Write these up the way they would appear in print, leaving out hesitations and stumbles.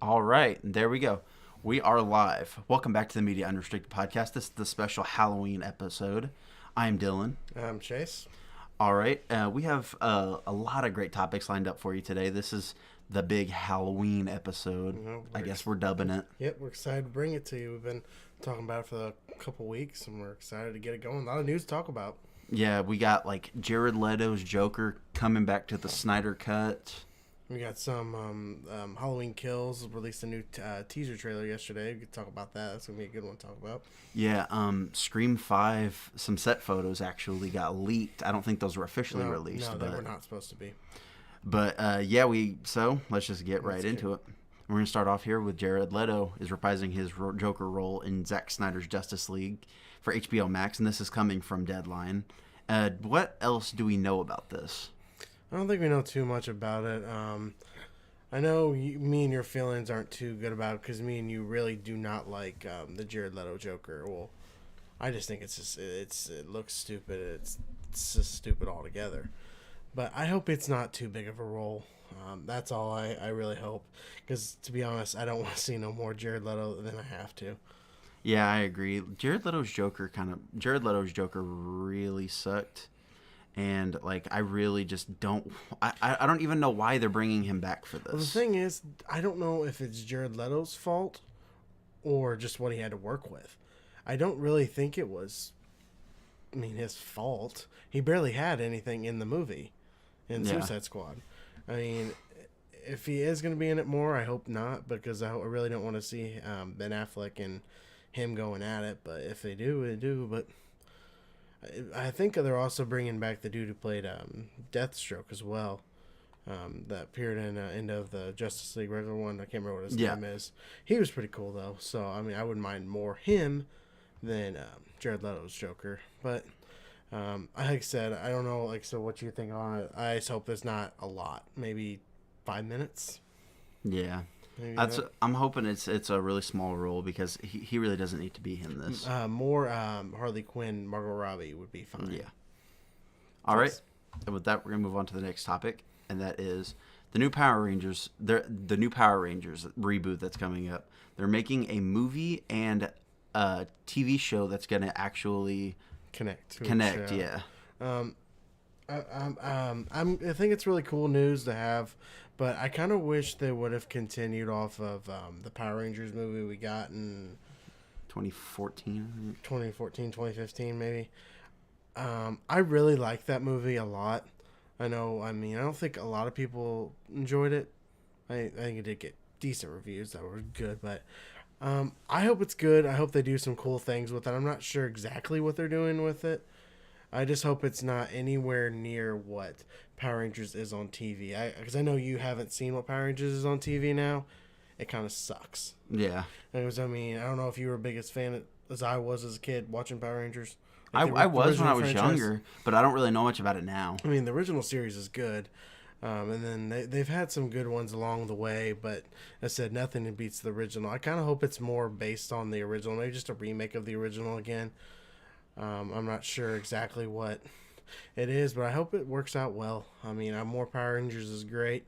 All right, there we go. We are live. Welcome back to the Media Unrestricted podcast. This is the special Halloween episode. I am Dylan. I'm Chase. All right, we have a lot of great topics lined up for you today. This is the big Halloween episode. I guess we're dubbing it. Yep, we're excited to bring it to you. We've been talking about it for a couple weeks, and we're excited to get it going. A lot of news to talk about. Yeah, we got like Jared Leto's Joker coming back to the Snyder Cut. We got some Halloween Kills. Released a new teaser trailer yesterday. We could talk about that. That's going to be a good one to talk about. Yeah, Scream 5, some set photos actually got leaked. I don't think those were officially released. No, they were not supposed to be. But so let's just get right into it. We're going to start off here with Jared Leto is reprising his Joker role in Zack Snyder's Justice League for HBO Max, and this is coming from Deadline. What else do we know about this? I don't think we know too much about it. I know me and your feelings aren't too good about it because me and you really do not like the Jared Leto Joker. Well, I just think it looks stupid. It's just stupid altogether. But I hope it's not too big of a role. That's all I really hope. Because to be honest, I don't want to see no more Jared Leto than I have to. Yeah, I agree. Jared Leto's Joker really sucked. And like I really just don't I don't even know why they're bringing him back for this. Well, the thing is, I don't know if it's Jared Leto's fault or just what he had to work with. I don't really think it was his fault. He barely had anything in the movie in Suicide Squad. I mean, if he is going to be in it more, I hope not, because I really don't want to see Ben Affleck and him going at it. But if they do, they do. But I think they're also bringing back the dude who played Deathstroke as well. That appeared in end of the Justice League regular one. I can't remember what his name is. He was pretty cool though. So I mean, I wouldn't mind more him than Jared Leto's Joker. But like I said, I don't know. So what you think on it? I just hope there's not a lot. Maybe 5 minutes. Yeah. I'm hoping it's a really small role because he really doesn't need to be in this. More Harley Quinn, Margot Robbie would be fine. Yeah. All right. And with that, we're gonna move on to the next topic, and that is the new Power Rangers. The new Power Rangers reboot that's coming up. They're making a movie and a TV show that's gonna actually connect. Yeah. I think it's really cool news to have, but I kind of wish they would have continued off of the Power Rangers movie we got in 2014, 2015 maybe. I really liked that movie a lot. I don't think a lot of people enjoyed it. I think it did get decent reviews that were good, but I hope it's good. I hope they do some cool things with it. I'm not sure exactly what they're doing with it. I just hope it's not anywhere near what Power Rangers is on TV. Because I know you haven't seen what Power Rangers is on TV now. It kind of sucks. Yeah. I don't know if you were the biggest fan as I was as a kid watching Power Rangers. I was when I was younger, but I don't really know much about it now. I mean, the original series is good. And then they've had some good ones along the way, but I said nothing beats the original. I kind of hope it's more based on the original, maybe just a remake of the original again. I'm not sure exactly what it is, but I hope it works out well. I mean, More Power Rangers is great.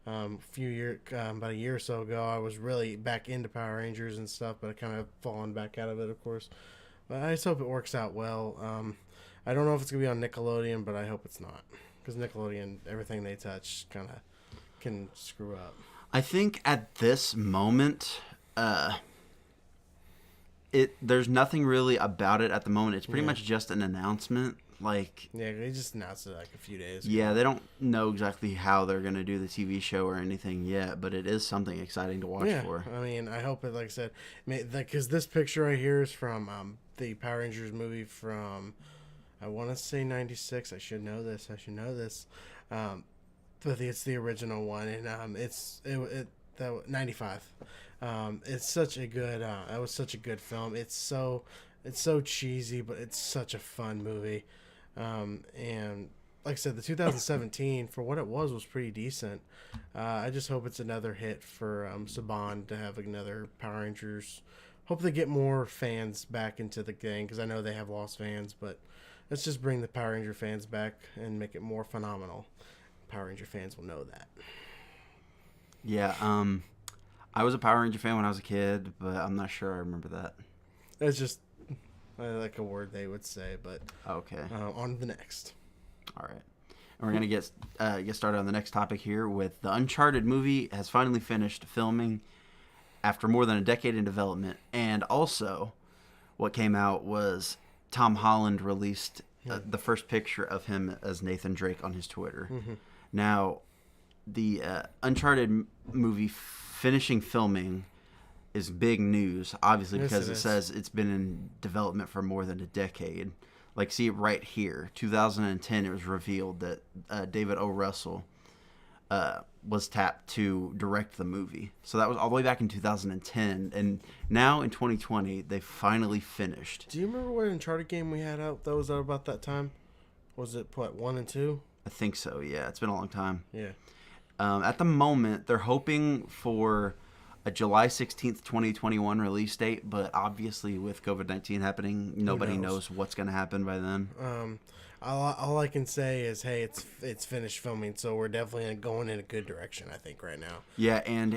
About a year or so ago, I was really back into Power Rangers and stuff, but I kind of fallen back out of it, of course. But I just hope it works out well. I don't know if it's going to be on Nickelodeon, but I hope it's not. Because Nickelodeon, everything they touch kind of can screw up. I think at this moment, there's nothing really about it at the moment. It's pretty much just an announcement. Yeah, they just announced it a few days ago. Yeah, they don't know exactly how they're going to do the TV show or anything yet, but it is something exciting to watch for. I mean, I hope it, like I said, because this picture right here is from the Power Rangers movie from, I want to say 96. I should know this. But it's the original one, and it's 95. It's such a good. That was such a good film. It's so cheesy, but it's such a fun movie. And like I said, the 2017 for what it was pretty decent. I just hope it's another hit for Saban to have another Power Rangers. Hope they get more fans back into the gang because I know they have lost fans, but let's just bring the Power Ranger fans back and make it more phenomenal. Power Ranger fans will know that. Yeah, I was a Power Ranger fan when I was a kid, but I'm not sure I remember that. It's just like a word they would say, but Okay. on to the next. All right. And we're going to get started on the next topic here with the Uncharted movie has finally finished filming after more than a decade in development. And also, what came out was Tom Holland released the first picture of him as Nathan Drake on his Twitter. Mm-hmm. Now, the Uncharted movie finishing filming is big news, obviously, Yes, because it it is. says it's been in development for more than a decade. Like, see it right here. 2010, it was revealed that David O. Russell was tapped to direct the movie. So that was all the way back in 2010. And now in 2020, they finally finished. Do you remember what Uncharted game we had out that was out about that time? Was it, 1 and 2? I think so, yeah. It's been a long time. Yeah. At the moment, they're hoping for a July 16th, 2021 release date, but obviously with COVID-19 happening, nobody knows what's going to happen by then. All I can say is, hey, it's finished filming, so we're definitely going in a good direction, I think, right now. Yeah, and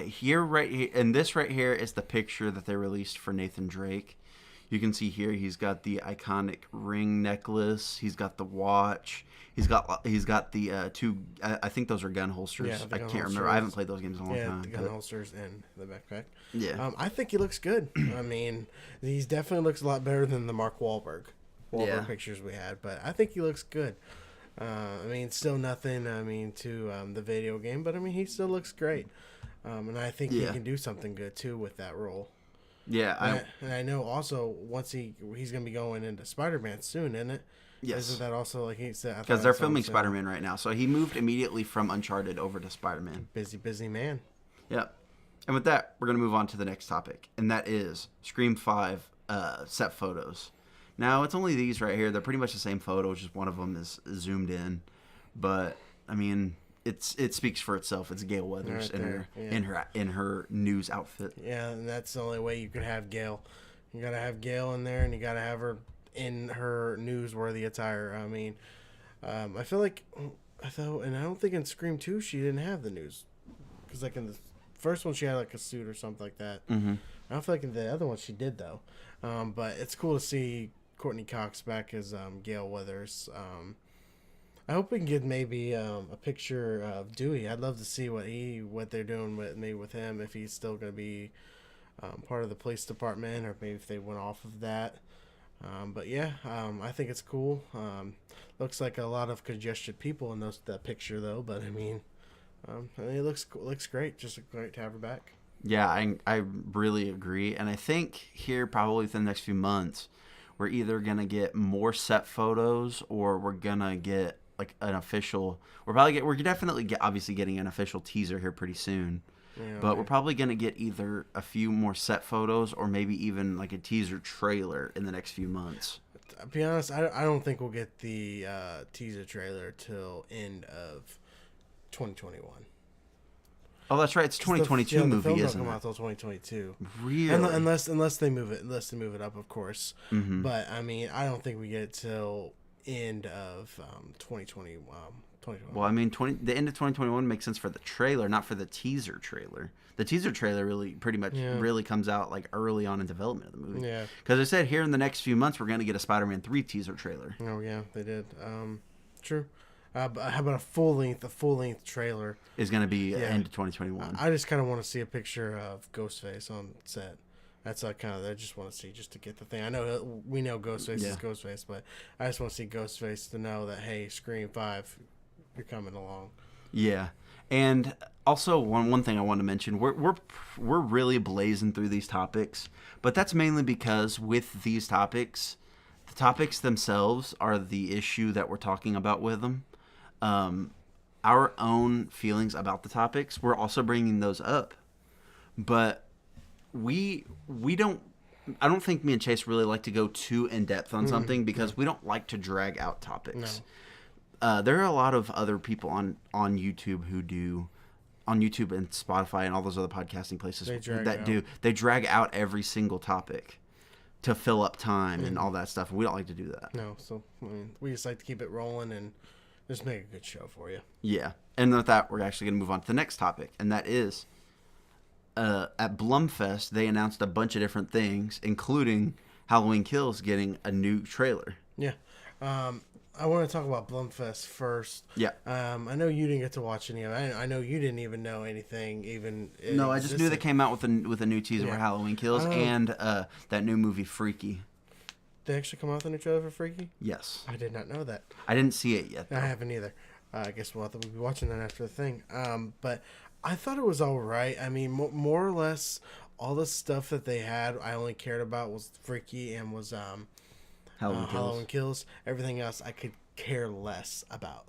this right here is the picture that they released for Nathan Drake. You can see here he's got the iconic ring necklace. He's got the watch. He's got the two. I think those are gun holsters. Yeah, I can't remember. I haven't played those games in a long time. The gun holsters and the backpack. Yeah. I think he looks good. I mean, he definitely looks a lot better than the Mark Wahlberg pictures we had, but I think he looks good. I mean, still nothing. I mean, to the video game, but I mean, he still looks great. And I think he can do something good too with that role. Yeah, and I know also once he's gonna be going into Spider-Man soon, isn't it? Yes. Isn't that also like he said? Because they're filming Spider-Man right now, so he moved immediately from Uncharted over to Spider-Man. Busy man. Yep. And with that, we're gonna move on to the next topic, and that is Scream 5 set photos. Now it's only these right here. They're pretty much the same photo, just one of them is zoomed in. But I mean, it speaks for itself. It's Gale Weathers in her news outfit. Yeah, and that's the only way you could have Gale. You gotta have Gale in there, and you gotta have her in her newsworthy attire. I mean, I feel like and I don't think in Scream 2 she didn't have the news, because like in the first one she had like a suit or something like that. Mm-hmm. I don't feel like in the other one she did though. But it's cool to see Courtney Cox back as Gale Weathers. I hope we can get maybe a picture of Dewey. I'd love to see what they're doing with him, if he's still going to be part of the police department, or maybe if they went off of that. But yeah, I think it's cool. Looks like a lot of congested people in that picture though. But I mean, it looks great. Just great to have her back. Yeah, I really agree, and I think here probably within the next few months, we're either gonna get more set photos, or we're gonna get like an official. We're definitely obviously getting an official teaser here pretty soon. Yeah, But we're probably going to get either a few more set photos, or maybe even like a teaser trailer in the next few months. To be honest, I don't think we'll get the teaser trailer till end of 2021. Oh, that's right. It's 2022 the movie, film isn't don't come it? out till 2022. Really? Unless they move it up, of course. Mm-hmm. But I mean, I don't think we get it till end of 2020. 2021. Well, I mean, the end of 2021 makes sense for the trailer, not for the teaser trailer. The teaser trailer really comes out like early on in development of the movie. Yeah. Because I said here in the next few months we're going to get a Spider-Man 3 teaser trailer. Oh yeah, they did. True. But how about a full length trailer? Is going to be end of 2021. I just kind of want to see a picture of Ghostface on set. That's I just want to see, just to get the thing. I know we know Ghostface is Ghostface, but I just want to see Ghostface to know that, hey, Scream 5, you're coming along. Yeah. And also one thing I want to mention, we're really blazing through these topics, but that's mainly because with these topics, the topics themselves are the issue that we're talking about with them. Our own feelings about the topics, we're also bringing those up, but we don't. I don't think me and Chase really like to go too in depth on something, because we don't like to drag out topics. No. There are a lot of other people on YouTube who do, on YouTube and Spotify and all those other podcasting places they drag out every single topic to fill up time and all that stuff. We don't like to do that. No, so I mean, we just like to keep it rolling and just make a good show for you. Yeah, and with that, we're actually going to move on to the next topic, and that is at Blumfest, they announced a bunch of different things, including Halloween Kills getting a new trailer. Yeah. I want to talk about Blumfest first. Yeah. I know you didn't get to watch any of it. I know you didn't even know anything even No, I just knew they came out with a new teaser Yeah. for Halloween Kills and that new movie Freaky. They actually come out with a new trailer for Freaky? Yes. I did not know that. I didn't see it yet, though. I haven't either. I guess we'll be watching that after the thing. But I thought it was all right. I mean, more or less, all the stuff that they had, I only cared about was Freaky and was Halloween Kills. Everything else, I could care less about.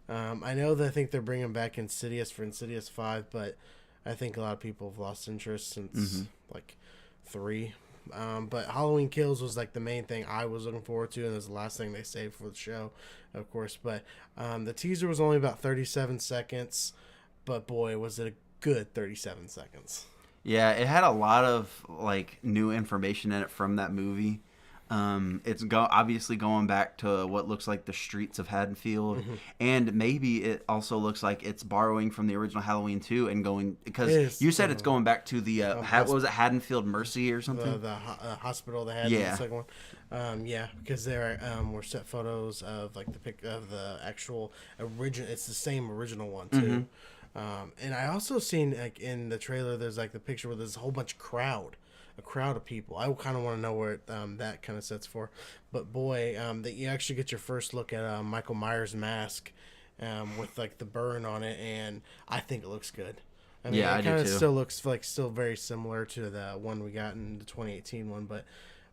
I know that I think they're bringing back Insidious for Insidious 5, but I think a lot of people have lost interest since like 3. But Halloween Kills was like the main thing I was looking forward to, and it was the last thing they saved for the show, of course. But the teaser was only about 37 seconds, but boy, was it a good 37 seconds. Yeah, it had a lot of like new information in it from that movie. It's obviously going back to what looks like the streets of Haddonfield, and maybe it also looks like it's borrowing from the original Halloween 2 and going, because you said it's going back to the what was it, Haddonfield Mercy or something? The hospital they had in the second one. Yeah, because there were set photos of like the pic of the actual original. It's the same original one too. And I also seen like in the trailer, there's like the picture where there's a whole bunch of a crowd of people. I kind of want to know where that kind of sets for. But boy, that you actually get your first look at Michael Myers' mask with like the burn on it, and I think it looks good. I mean, yeah, it kind of too. still looks like still very similar to the one we got in the 2018 one. But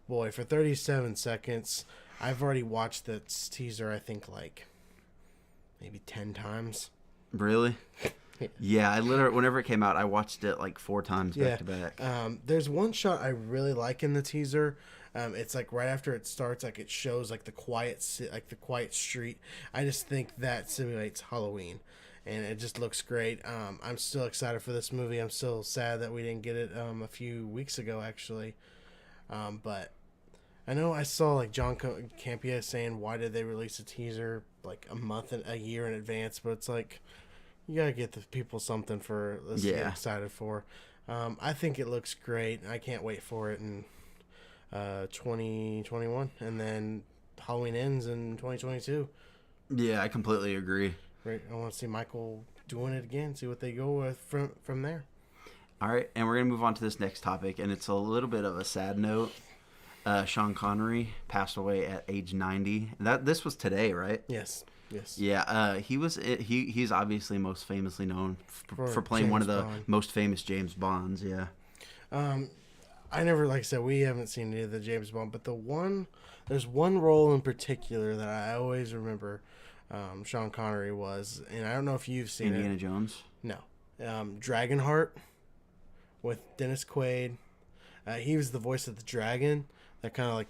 boy, for 37 seconds, I've already watched this teaser, I think like maybe 10 times. Really? Yeah, I literally, whenever it came out, I watched it like 4 times back to back. There's one shot I really like in the teaser. It's like right after it starts, like it shows like the quiet street. I just think that simulates Halloween, and it just looks great. I'm still excited for this movie. I'm still sad that we didn't get it a few weeks ago, actually. But I know I saw like John Campea saying, why did they release a teaser like a year in advance? But it's like, you gotta get the people something for this to get excited for. I think it looks great. I can't wait for it in 2021, and then Halloween ends in 2022. Yeah, I completely agree. Right, I want to see Michael doing it again. See what they go with from there. All right, and we're gonna move on to this next topic, and it's a little bit of a sad note. Sean Connery passed away at age 90. This was today, right? Yes. Yeah, he's obviously most famously known for playing James one of the Bond. most famous James Bonds. Yeah. I never, like I said, we haven't seen any of the James Bond, but there's one role in particular that I always remember Sean Connery was, and I don't know if you've seen Indiana Jones. No. Dragonheart with Dennis Quaid. He was the voice of the dragon that kind of like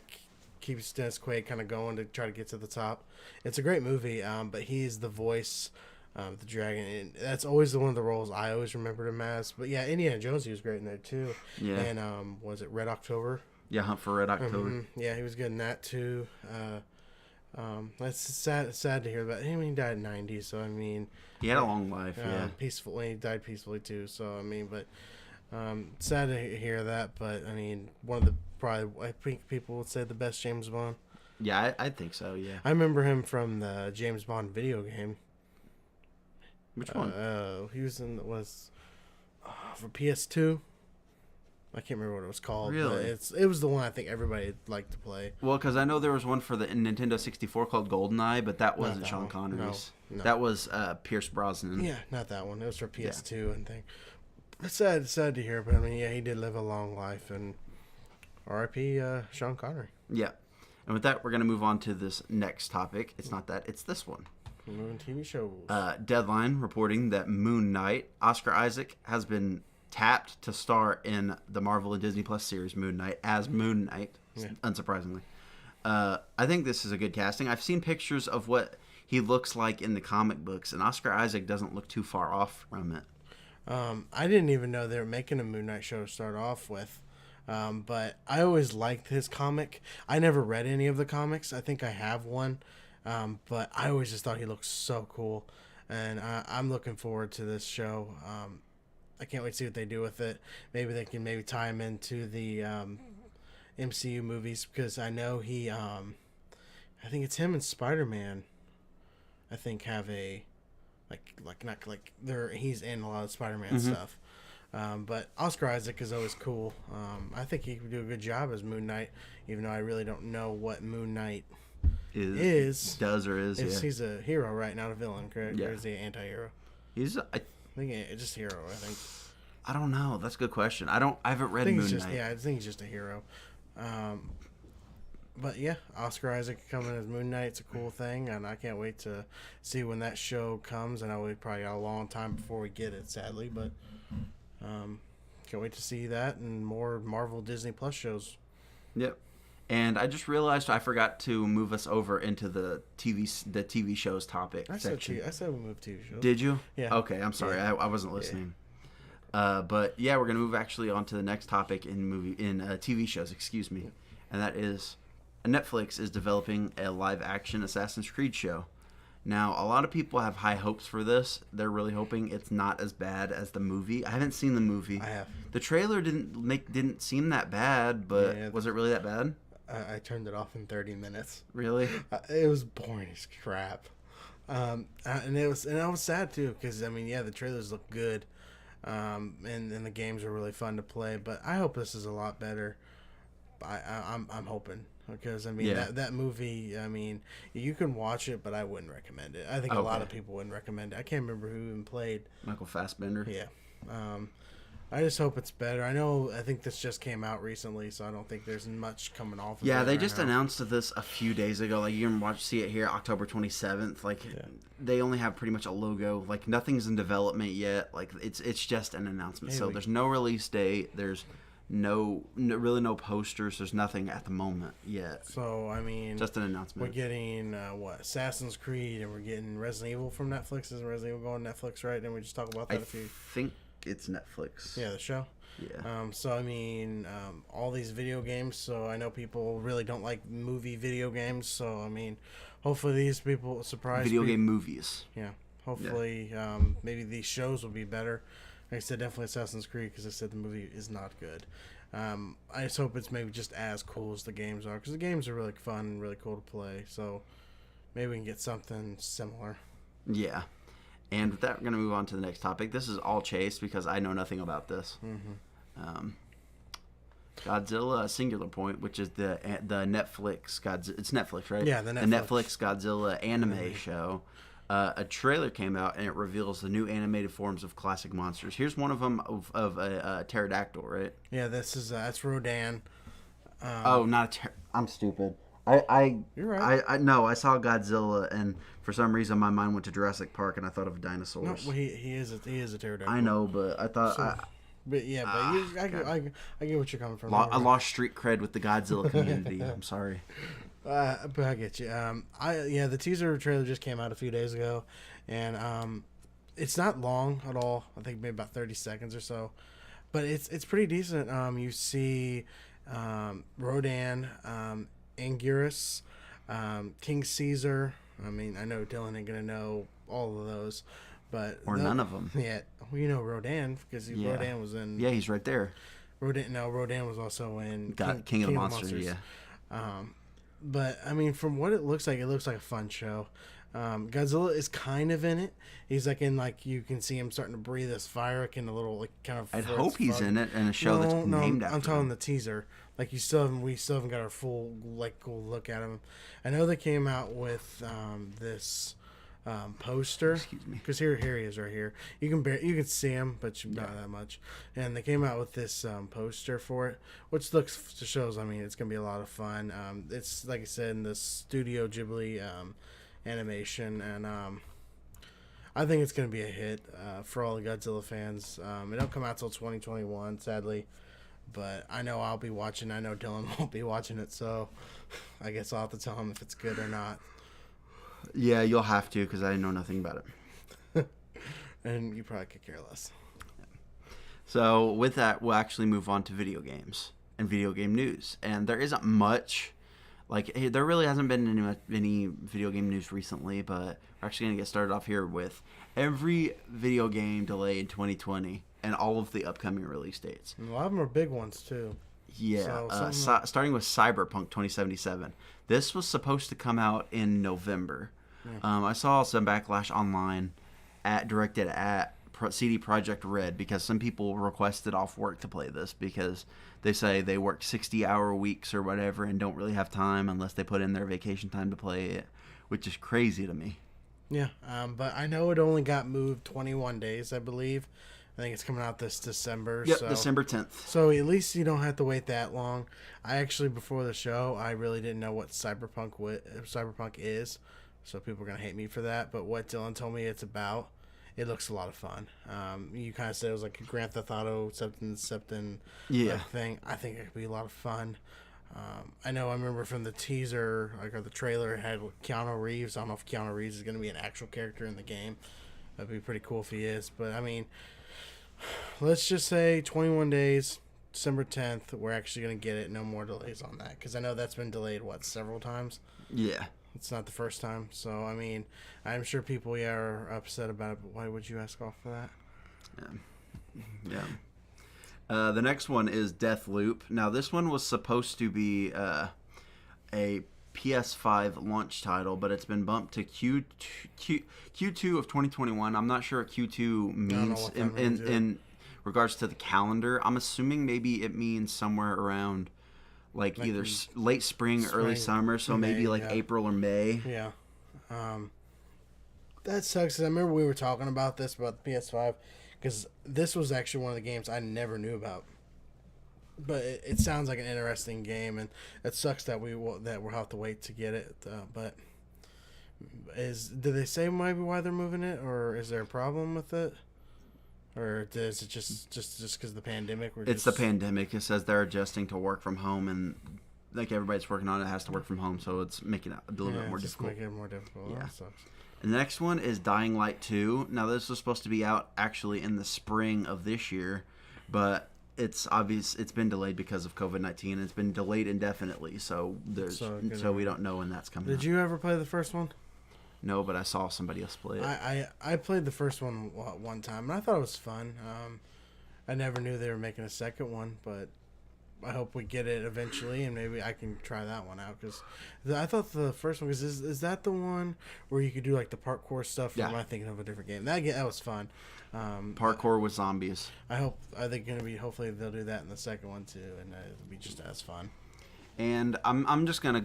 keeps Dennis Quaid kind of going to try to get to the top. It's a great movie, but he's the voice of the dragon, and that's always one of the roles I always remembered him as. But yeah, Indiana Jones, he was great in there too. Yeah. And was it Red October? Yeah, Hunt for Red October. Yeah, he was good in that too. That's sad to hear about him. He died at 90, so I mean, he had a long life. Yeah, peacefully. He died peacefully too. So I mean, but sad to hear that. But I mean, one of the probably, I think people would say, the best James Bond. Yeah, I think so. Yeah, I remember him from the James Bond video game. Which one? He was in for PS2. I can't remember what it was called. Really? But it was the one I think everybody liked to play. Well, because I know there was one for the Nintendo 64 called GoldenEye, but that wasn't Sean one. Connery's. No. That was Pierce Brosnan. Yeah, not that one. It was for PS2 and thing. It's sad to hear, but I mean, yeah, he did live a long life, and R.I.P. Sean Connery. Yeah. And with that, we're going to move on to this next topic. It's not that, it's this one. Moving TV shows. Deadline reporting that Moon Knight, Oscar Isaac, has been tapped to star in the Marvel and Disney Plus series Moon Knight as Moon Knight, unsurprisingly. I think this is a good casting. I've seen pictures of what he looks like in the comic books, and Oscar Isaac doesn't look too far off from it. I didn't even know they were making a Moon Knight show to start off with. But I always liked his comic. I never read any of the comics. I think I have one. But I always just thought he looked so cool. And I'm looking forward to this show. I can't wait to see what they do with it. Maybe they can tie him into the MCU movies, because I know I think it's him and Spider-Man. I think have a not like he's in a lot of Spider-Man stuff. But Oscar Isaac is always cool. I think he could do a good job as Moon Knight, even though I really don't know what Moon Knight is. He's a hero, right? Not a villain, correct? Yeah. Or is he an anti-hero? I think it's just hero, I think. I don't know. That's a good question. I haven't read Moon Knight. Yeah, I think he's just a hero. But yeah, Oscar Isaac coming as Moon Knight, it's a cool thing, and I can't wait to see when that show comes. I know we probably got a long time before we get it, sadly, but can't wait to see that and more Marvel Disney Plus shows. Yep. And I just realized I forgot to move us over into the TV shows topic section. I said we moved TV shows. Did you? Yeah. Okay, I'm sorry. Yeah. I wasn't listening. Yeah. But yeah, we're gonna move actually on to the next topic in TV shows. Excuse me, and that is Netflix is developing a live action Assassin's Creed show. Now, a lot of people have high hopes for this. They're really hoping it's not as bad as the movie. I haven't seen the movie. I have. The trailer didn't seem that bad, but was it really that bad? I turned it off in 30 minutes. Really? It was boring as crap. And I was sad too, because the trailers look good, and the games are really fun to play. But I hope this is a lot better. I'm hoping, because that movie, you can watch it, but I wouldn't recommend it. I think a lot of people wouldn't recommend it. I can't remember who even played Michael Fassbender. Yeah. I just hope it's better. I think this just came out recently, so I don't think there's much coming off of it. Yeah, they just announced this a few days ago. Like, you can see it here, October 27th. Like, they only have pretty much a logo. Like, nothing's in development yet. Like, it's just an announcement. So there's no release date. There's really no posters. There's nothing at the moment yet. So, just an announcement. We're getting, Assassin's Creed, and we're getting Resident Evil from Netflix. Isn't Resident Evil going Netflix, right? Didn't we just talk about that I think it's Netflix. Yeah, the show. Yeah. All these video games. So I know people really don't like movie video games. So hopefully these people surprise game movies. Yeah. Hopefully, maybe these shows will be better. Like I said, definitely Assassin's Creed, because I said the movie is not good. I just hope it's maybe just as cool as the games are, because the games are really fun and really cool to play. So maybe we can get something similar. Yeah. And with that, we're going to move on to the next topic. This is all Chase, because I know nothing about this. Mm-hmm. Godzilla Singular Point, which is the Netflix Godzilla. It's Netflix, right? Yeah, the Netflix Godzilla anime show. A trailer came out, and it reveals the new animated forms of classic monsters. Here's one of them of a pterodactyl, right? Yeah, that's Rodan. I'm stupid. You're right. I saw Godzilla, and for some reason my mind went to Jurassic Park, and I thought of dinosaurs. No, well, he is a pterodactyl. I know, but I thought. I get what you're coming from. I lost street cred with the Godzilla community. I'm sorry. But I get you. The teaser trailer just came out a few days ago, and it's not long at all. I think maybe about 30 seconds or so, but it's pretty decent. You see Rodan, Anguirus, King Caesar. I know Dylan ain't gonna know all of those, but none of them. Yeah, well, Rodan, because Rodan was in. Yeah, he's right there. Rodan was also in King of the Monsters. Yeah. But from what it looks like a fun show. Godzilla is kind of in it. He's you can see him starting to breathe this fire, in a little kind of. I'd hope he's in it in a show that's named after. I'm talking the teaser. We still haven't got our full cool look at him. I know they came out with this poster. Excuse me. Because here he is right here. You can see him, but not that much. And they came out with this poster for it, which shows. It's gonna be a lot of fun. It's like I said, in the Studio Ghibli animation, and I think it's gonna be a hit for all the Godzilla fans. It don't come out till 2021, sadly. But I know I'll be watching. I know Dylan won't be watching it, so I guess I'll have to tell him if it's good or not. Yeah, you'll have to, because I know nothing about it. And you probably could care less. So with that, we'll actually move on to video games and video game news. And there isn't much. There really hasn't been any video game news recently, but we're actually going to get started off here with every video game delay in 2020 and all of the upcoming release dates. And a lot of them are big ones too. Yeah, So starting with Cyberpunk 2077. This was supposed to come out in November. Yeah. I saw some backlash online directed at CD Projekt Red because some people requested off work to play this because they say they work 60-hour weeks or whatever and don't really have time unless they put in their vacation time to play it, which is crazy to me. Yeah, but I know it only got moved 21 days, I believe. I think it's coming out this December. Yep, so, December 10th. So at least you don't have to wait that long. I actually, before the show, I really didn't know what Cyberpunk is, so people are going to hate me for that. But what Dylan told me it's about, it looks a lot of fun. You kind of said it was like a Grand Theft Auto something Yeah. thing. I think it could be a lot of fun. I remember from the teaser, or the trailer, it had Keanu Reeves. I don't know if Keanu Reeves is going to be an actual character in the game. That'd be pretty cool if he is. But, I mean, let's just say 21 days, December 10th, we're actually going to get it. No more delays on that. Because I know that's been delayed, several times? Yeah. It's not the first time. So, I mean, I'm sure people, are upset about it. But why would you ask off for that? Yeah. The next one is Deathloop. Now, this one was supposed to be a PS5 launch title, but it's been bumped to Q2 of 2021. I'm not sure what Q2 means in regards to the calendar. I'm assuming maybe it means somewhere around like either late spring, early summer, so May, maybe like April or May. Yeah. That sucks. I remember we were talking about this, about the PS5, because this was actually one of the games I never knew about. But it sounds like an interesting game, and it sucks that we'll have to wait to get it. But did they say maybe why they're moving it, or is there a problem with it, or is it just because of the pandemic? It's the pandemic. It says they're adjusting to work from home, and like everybody's working on it has to work from home, so it's making it a little bit more difficult. Making it more difficult. Yeah. That sucks. And the next one is Dying Light 2. Now, this was supposed to be out actually in the spring of this year, but it's obvious it's been delayed because of COVID-19, and it's been delayed indefinitely, so we don't know when that's coming out. Did you ever play the first one? No, but I saw somebody else play it. I played the first one one time, and I thought it was fun. I never knew they were making a second one, but I hope we get it eventually, and maybe I can try that one out. Because I thought the first one is that the one where you could do like the parkour stuff? Or am I thinking of a different game? That was fun. Parkour with zombies. I think hopefully they'll do that in the second one too, and it'll be just as fun. And I'm just gonna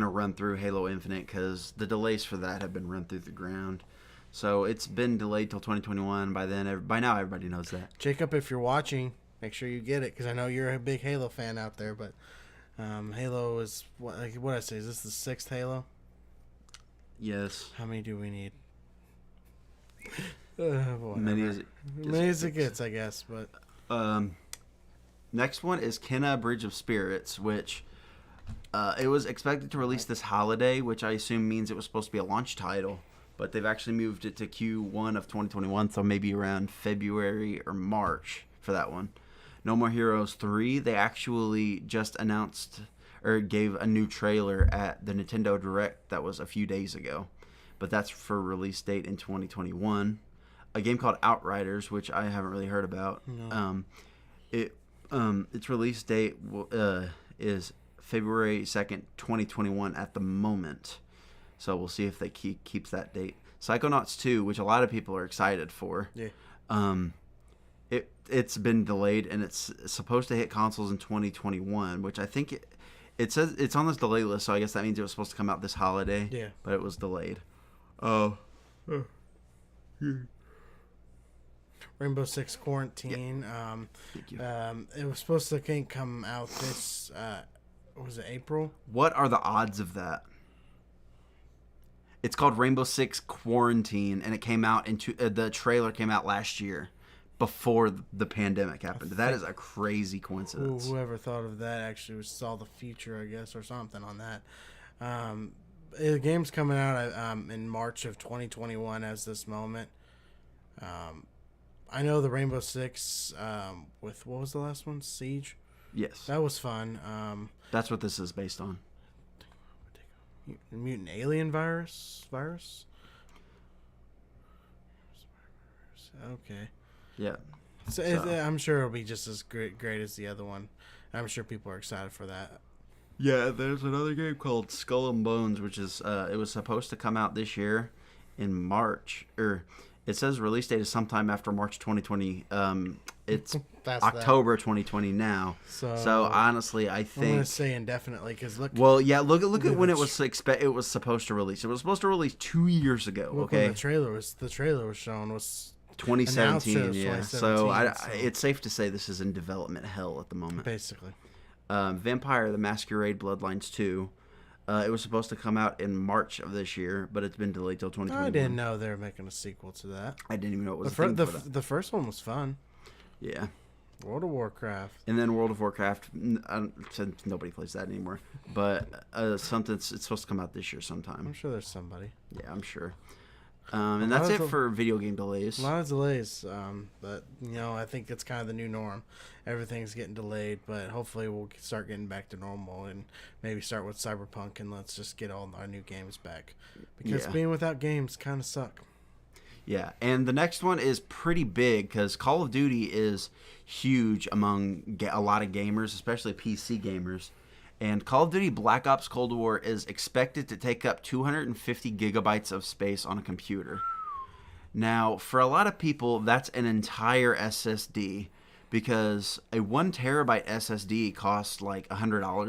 run through Halo Infinite because the delays for that have been run through the ground. So it's been delayed till 2021. By now everybody knows that. Jacob, if you're watching, make sure you get it, because I know you're a big Halo fan out there. But Halo is what I say. Is this the 6th Halo? Yes. How many do we need? Many as it gets, I guess. But next one is Kenna Bridge of Spirits, which it was expected to release this holiday, which I assume means it was supposed to be a launch title. But they've actually moved it to Q1 of 2021, so maybe around February or March for that one. No More Heroes 3, they actually just announced or gave a new trailer at the Nintendo Direct that was a few days ago. But that's for release date in 2021. A game called Outriders, which I haven't really heard about. No. Its release date is February 2nd, 2021 at the moment. So we'll see if they keeps that date. Psychonauts 2, which a lot of people are excited for. Yeah. It's been delayed, and it's supposed to hit consoles in 2021, which I think it says it's on this delay list, so I guess that means it was supposed to come out this holiday. Yeah. But it was delayed. Oh. Rainbow Six Quarantine. Yeah. Thank you. It was supposed to come out this. Was it April? What are the odds of that? It's called Rainbow Six Quarantine, and it came out the trailer came out last year, before the pandemic happened. That is a crazy coincidence. Whoever thought of that actually saw the future, I guess, or something on that. The game's coming out in March of 2021 as this moment. I know the Rainbow Six with, what was the last one? Siege? Yes. That was fun. That's what this is based on. Mutant alien virus? Okay. Yeah. So, I'm sure it'll be just as great as the other one. I'm sure people are excited for that. Yeah, there's another game called Skull and Bones, which is it was supposed to come out this year in March, or it says release date is sometime after March 2020. It's October 2020 now. So honestly, I think I'm gonna say indefinitely because look. Well, yeah, look at when it was supposed to release. It was supposed to release 2 years ago. Look okay, when the trailer was shown was 2017. Yeah, 2017, so it's safe to say this is in development hell at the moment. Basically. Vampire: The Masquerade Bloodlines 2. It was supposed to come out in March of this year, but it's been delayed till 2021. I didn't know they were making a sequel to that. I didn't even know it was the first one was fun. Yeah. World of Warcraft. And then World of Warcraft, since nobody plays that anymore. But it's supposed to come out this year sometime. I'm sure there's somebody. Yeah, I'm sure. And that's it for video game delays. A lot of delays, but I think it's kind of the new norm. Everything's getting delayed, but hopefully we'll start getting back to normal and maybe start with Cyberpunk and let's just get all our new games back. Because being without games kind of suck. Yeah, and the next one is pretty big because Call of Duty is huge among a lot of gamers, especially PC gamers. And Call of Duty Black Ops Cold War is expected to take up 250 gigabytes of space on a computer. Now, for a lot of people, that's an entire SSD because a 1 terabyte SSD costs like $100. Wow.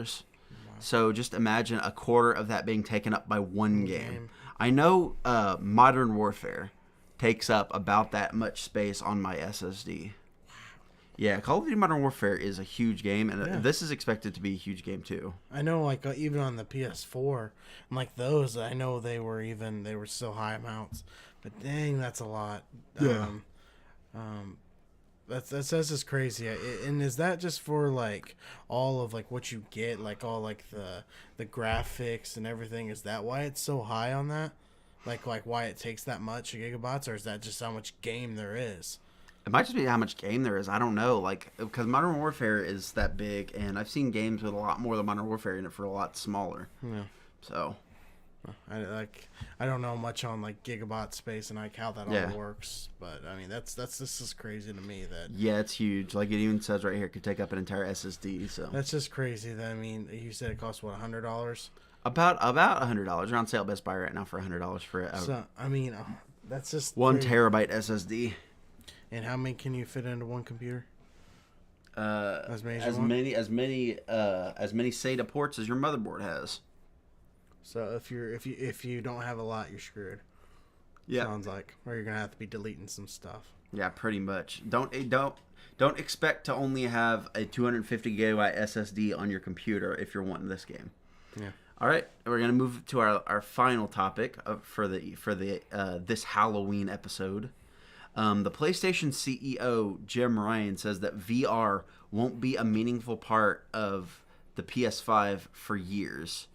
So just imagine a quarter of that being taken up by one game. I know Modern Warfare takes up about that much space on my SSD. Yeah, Call of Duty Modern Warfare is a huge game, and this is expected to be a huge game too. I know, like even on the PS4, and like those, I know they were still high amounts, but dang, that's a lot. Yeah. That's just crazy. And is that just for like all of like what you get, like all like the graphics and everything? Is that why it's so high on that? Like why it takes that much gigabytes, or is that just how much game there is? It might just be how much game there is. I don't know. Like, because Modern Warfare is that big, and I've seen games with a lot more than Modern Warfare in it for a lot smaller. Yeah. So, I don't know much on like gigabyte space and like how that all works, but I mean this is crazy to me that. Yeah, it's huge. Like it even says right here, it could take up an entire SSD. So that's just crazy. That I mean, you said it costs what, $100? About $100. They're on sale at Best Buy right now for $100 for it. So I mean, that's just 1 terabyte SSD. And how many can you fit into one computer? As many SATA ports as your motherboard has. So if you don't have a lot, you're screwed. Yeah, sounds like, or you're gonna have to be deleting some stuff. Yeah, pretty much. Don't expect to only have a 250 gigabyte SSD on your computer if you're wanting this game. Yeah. All right, we're gonna move to our final topic for this Halloween episode. The PlayStation CEO Jim Ryan says that VR won't be a meaningful part of the PS5 for years.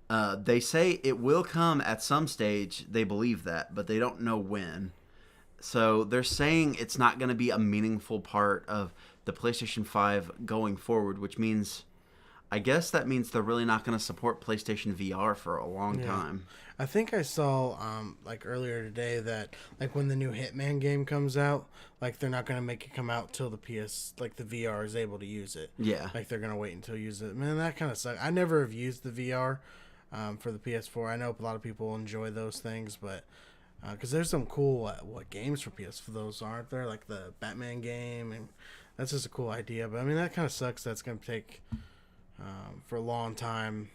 They say it will come at some stage. They believe that, but they don't know when. So they're saying it's not going to be a meaningful part of the PlayStation 5 going forward, which means, I guess that means they're really not going to support PlayStation VR for a long time. I think I saw like earlier today that like when the new Hitman game comes out, like they're not going to make it come out till the VR is able to use it. Yeah. Like they're going to wait until use it. Man, that kind of sucks. I never have used the VR for the PS4. I know a lot of people enjoy those things, but because there's some cool games for PS for those, aren't there? Like the Batman game, and that's just a cool idea. But I mean, that kind of sucks. That's going to take for a long time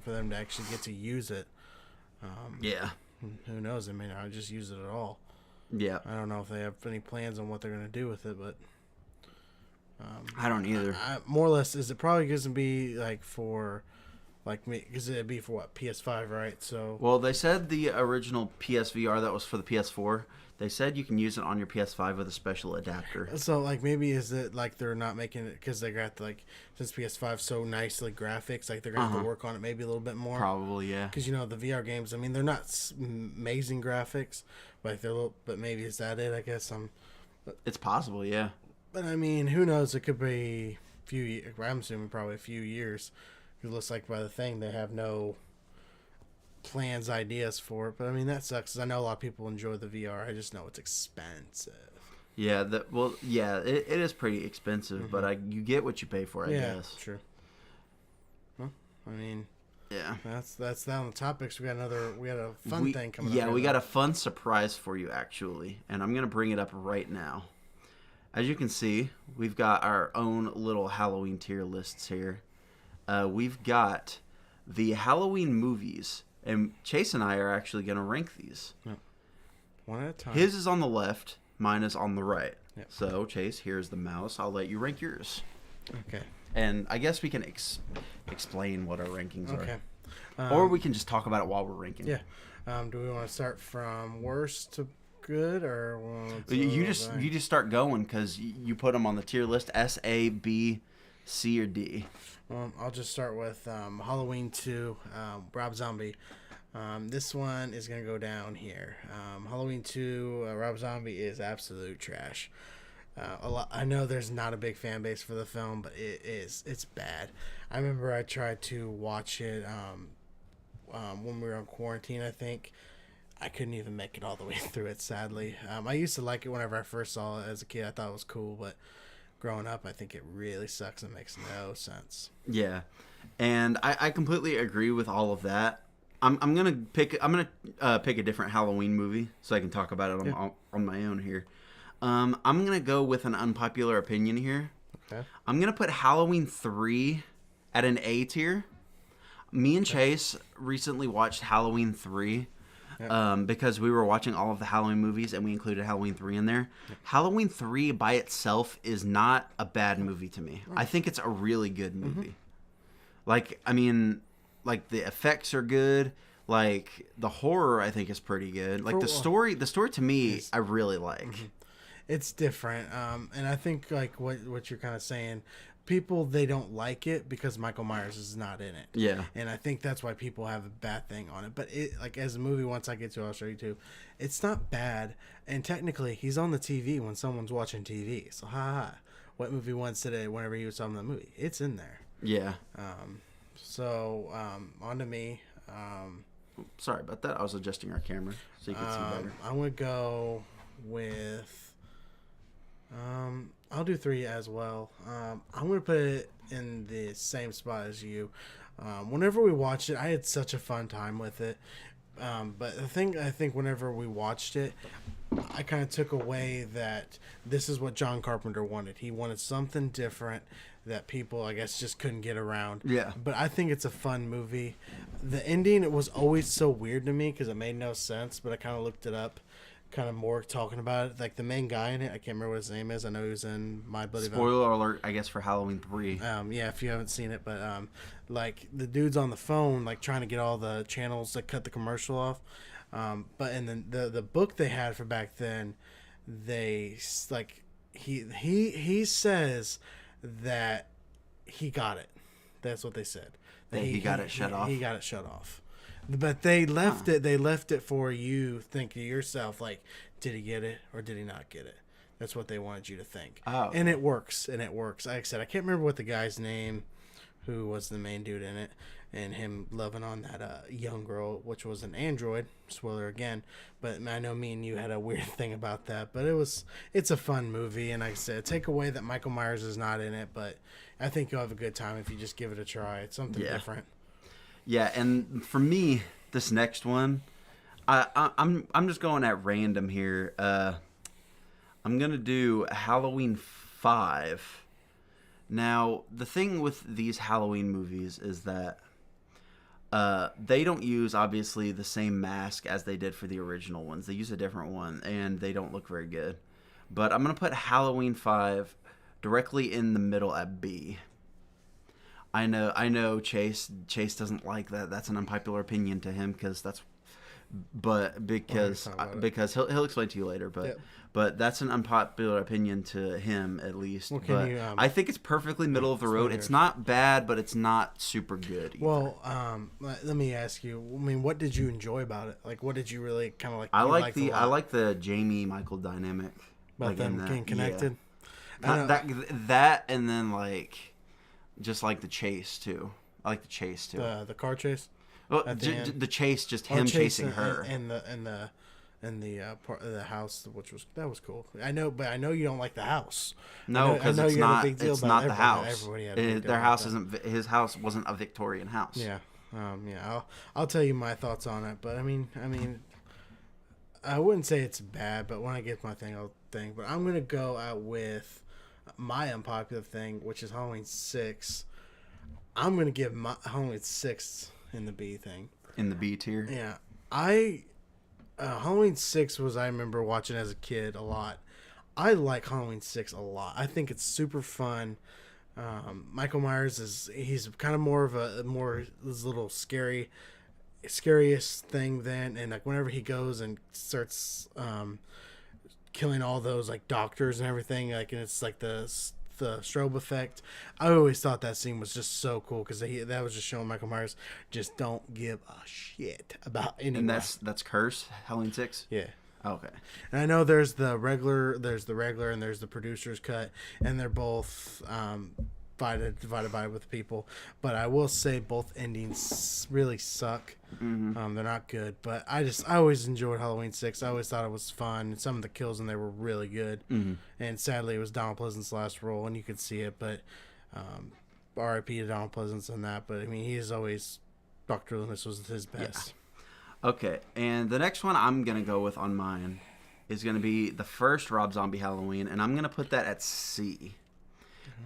for them to actually get to use it. Yeah. Who knows? They may not just use it at all. Yeah. I don't know if they have any plans on what they're going to do with it, but I don't either. More or less, is it probably going to be like for like me? Because it'd be for what, PS5, right? So. Well, they said the original PSVR that was for the PS4. They said you can use it on your PS5 with a special adapter. So, like, maybe is it like they're not making it because they got like since PS5 so nicely graphics, like they're gonna have to work on it maybe a little bit more. Probably, yeah. Because the VR games, I mean, they're not amazing graphics, but but maybe is that it? I guess It's possible, yeah. But I mean, who knows? It could be I'm assuming probably a few years. It looks like by the thing they have no plans, ideas for it. But I mean, that sucks. 'Cause I know a lot of people enjoy the VR. I just know it's expensive. Yeah, it is pretty expensive, but you get what you pay for, I guess. True. Well, I mean, Yeah. that's down the topics. We got a fun thing coming up. Yeah, we got a fun surprise for you actually, and I'm gonna bring it up right now. As you can see, we've got our own little Halloween tier lists here. We've got the Halloween movies, and Chase and I are actually gonna rank these. Yep. One at a time. His is on the left, mine is on the right. Yep. So, Chase, here's the mouse. I'll let you rank yours. Okay. And I guess we can explain what our rankings Okay. are. Or we can just talk about it while we're ranking. Yeah. Do we want to start from worst to good, or you just start going because you put them on the tier list: S, A, B, C, or D. I'll just start with Halloween 2, Rob Zombie. This one is going to go down here. Halloween 2, Rob Zombie is absolute trash. I know there's not a big fan base for the film, but it's bad. I remember I tried to watch it when we were on quarantine, I think. I couldn't even make it all the way through it, sadly. I used to like it whenever I first saw it as a kid. I thought it was cool, but growing up, I think it really sucks and makes no sense. Yeah, and I completely agree with all of that. I'm gonna pick a different Halloween movie so I can talk about it on my own here. I'm gonna go with an unpopular opinion here. Okay. I'm gonna put Halloween 3 at an A tier. Me and Chase recently watched Halloween 3. Because we were watching all of the Halloween movies and we included Halloween 3 in there. Halloween 3 by itself is not a bad movie to me. I think it's a really good movie. Like, I mean, like the effects are good. Like the horror I think is pretty good. Like the story to me I really like. It's different. And I think like what you're kind of saying, people, they don't like it because Michael Myers is not in it. Yeah. And I think that's why people have a bad thing on it. But it, like, as a movie, once I get to it, I'll show you too. It's not bad. And technically, he's on the TV when someone's watching TV. So, what movie once today, whenever he was on the movie, it's in there. Yeah. On to me. Sorry about that. I was adjusting our camera so you could see better. I'm going to go with... I'll do 3 as well. I'm going to put it in the same spot as you. Whenever we watched it, I had such a fun time with it. But the thing, I think whenever we watched it, I kind of took away that this is what John Carpenter wanted. He wanted something different that people, I guess, just couldn't get around. Yeah. But I think it's a fun movie. The ending, it was always so weird to me because it made no sense, but I kind of looked it up. Kind of more talking about it, like the main guy in it. I can't remember what his name is. I know he was in My Bloody Spoiler alert, I guess, for Halloween 3. Yeah, if you haven't seen it, but like the dude's on the phone, like trying to get all the channels to cut the commercial off. But and then the book they had for back then, they like he says that he got it. That's what they said. That he got it shut off. He got it shut off. But they left it. They left it for you think to yourself, like, did he get it or did he not get it? That's what they wanted you to think. Oh, okay. And it works. Like I said, I can't remember what the guy's name, who was the main dude in it, and him loving on that young girl, which was an android. Spoiler again. But I know me and you had a weird thing about that. But it's a fun movie, and like I said, take away that Michael Myers is not in it, but I think you'll have a good time if you just give it a try. It's something different. Yeah, and for me, this next one, I'm just going at random here. I'm gonna do Halloween 5. Now, the thing with these Halloween movies is that they don't use obviously the same mask as they did for the original ones. They use a different one, and they don't look very good. But I'm gonna put Halloween 5 directly in the middle at B. I know Chase doesn't like that. That's an unpopular opinion to him because he'll explain to you later, but that's an unpopular opinion to him at least. Well, but I think it's perfectly middle of the road. It's not bad, but it's not super good either. Well, let me ask you. I mean, what did you enjoy about it? Like, what did you really kind of like? I like the Jamie Michael dynamic. About them getting connected. Yeah. That and then like. Just like the chase too. I like the chase too. The car chase. Well, the chase, just him chasing her, and the in the part of the house, which was cool. I know, but I know you don't like the house. No, because it's you had a not. big deal It's about not the house. everybody had a big deal Their about house that. isn't. His house wasn't a Victorian house. Yeah, yeah. I'll tell you my thoughts on it, but I mean, I wouldn't say it's bad, but when I get my thing, I'll think. But I'm gonna go out with my unpopular thing, which is Halloween 6. I'm gonna give my Halloween 6 in the B thing. In the B tier. Yeah, Halloween 6 was, I remember watching as a kid a lot. I like Halloween 6 a lot. I think it's super fun. Michael Myers he's kind of more of this little scariest thing then, and like whenever he goes and starts killing all those like doctors and everything, like, and it's like the strobe effect. I always thought that scene was just so cool because that was just showing Michael Myers just don't give a shit about anyone. And that's Curse, Halloween 6? Yeah. Okay. And I know there's the regular, and there's the producer's cut, and they're both divided by with people. But I will say both endings really suck. Mm-hmm. They're not good. But I always enjoyed Halloween 6. I always thought it was fun. Some of the kills in there were really good. Mm-hmm. And sadly, it was Donald Pleasant's last role, and you could see it. But R.I.P. to Donald Pleasance in that. But I mean, he's always, Dr. Loomis was his best. Yeah. Okay, and the next one I'm going to go with on mine is going to be the first Rob Zombie Halloween, and I'm going to put that at C.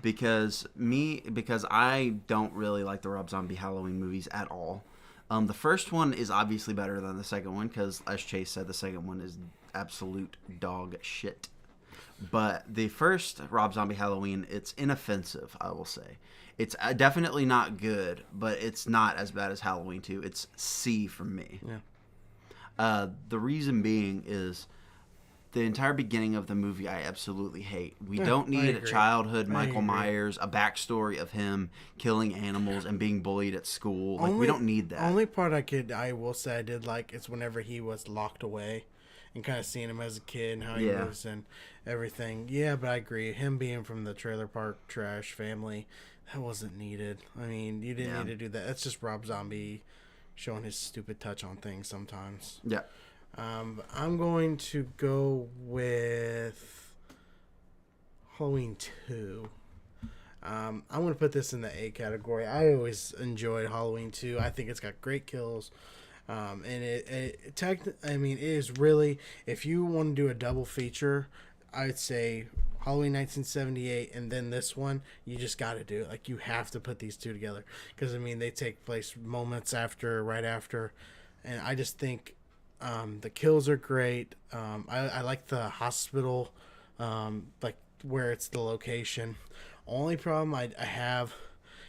Because I don't really like the Rob Zombie Halloween movies at all. The first one is obviously better than the second one because, as Chase said, the second one is absolute dog shit. But the first Rob Zombie Halloween, it's inoffensive, I will say. It's definitely not good, but it's not as bad as Halloween 2. It's C from me. Yeah. The reason being is the entire beginning of the movie I absolutely hate. We don't need a childhood Michael Myers, a backstory of him killing animals and being bullied at school. Like, we don't need that. Only part I will say I did like is whenever he was locked away and kind of seeing him as a kid and how he moves and everything. Yeah, but I agree. Him being from the trailer park trash family, that wasn't needed. I mean, you didn't need to do that. That's just Rob Zombie showing his stupid touch on things sometimes. Yeah. I'm going to go with Halloween 2. I'm going to put this in the A category. I always enjoyed Halloween 2. I think it's got great kills. And it is really, if you want to do a double feature, I'd say Halloween 1978 and then this one, you just got to do it. Like, you have to put these two together because, I mean, they take place moments right after. And I just think the kills are great. I like the hospital, like where it's the location. Only problem I have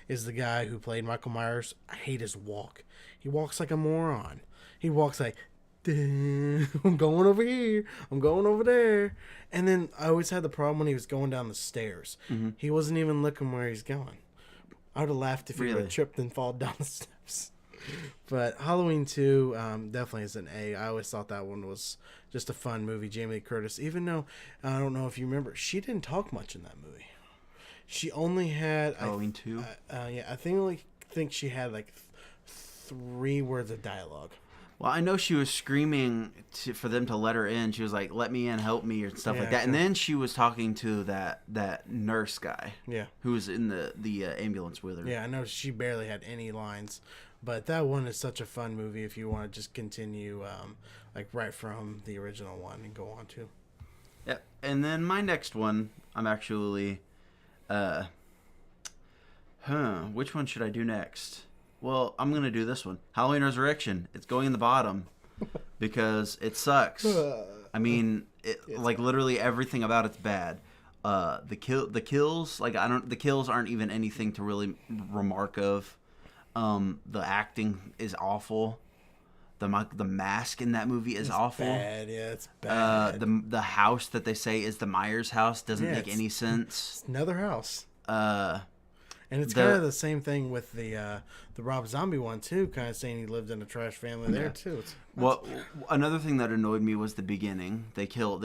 is the guy who played Michael Myers. I hate his walk. He walks like a moron. He walks like, I'm going over here. I'm going over there. And then I always had the problem when he was going down the stairs. Mm-hmm. He wasn't even looking where he's going. I would have laughed if he would have tripped and fallen down the steps. But Halloween 2 definitely is an A. I always thought that one was just a fun movie. Jamie Lee Curtis, even though, I don't know if you remember, she didn't talk much in that movie. She only had... Halloween 2? Yeah, I think she had like 3 words of dialogue. Well, I know she was screaming for them to let her in. She was like, "Let me in, help me," or stuff like that. And then she was talking to that nurse guy, who was in the ambulance with her. Yeah, I know she barely had any lines, but that one is such a fun movie. If you want to just continue, like right from the original one and go on to. Yep. And then my next one, I'm actually, which one should I do next? Well, I'm going to do this one. Halloween Resurrection. It's going in the bottom because it sucks. I mean, like literally everything about it's bad. The kills, like the kills aren't even anything to really remark of. The acting is awful. The mask in that movie is awful. Bad. Yeah, it's bad. The house that they say is the Myers house doesn't make any sense. It's another house. And it's kind of the same thing with the Rob Zombie one too, kind of saying he lived in a trash family there too. Another thing that annoyed me was the beginning. They killed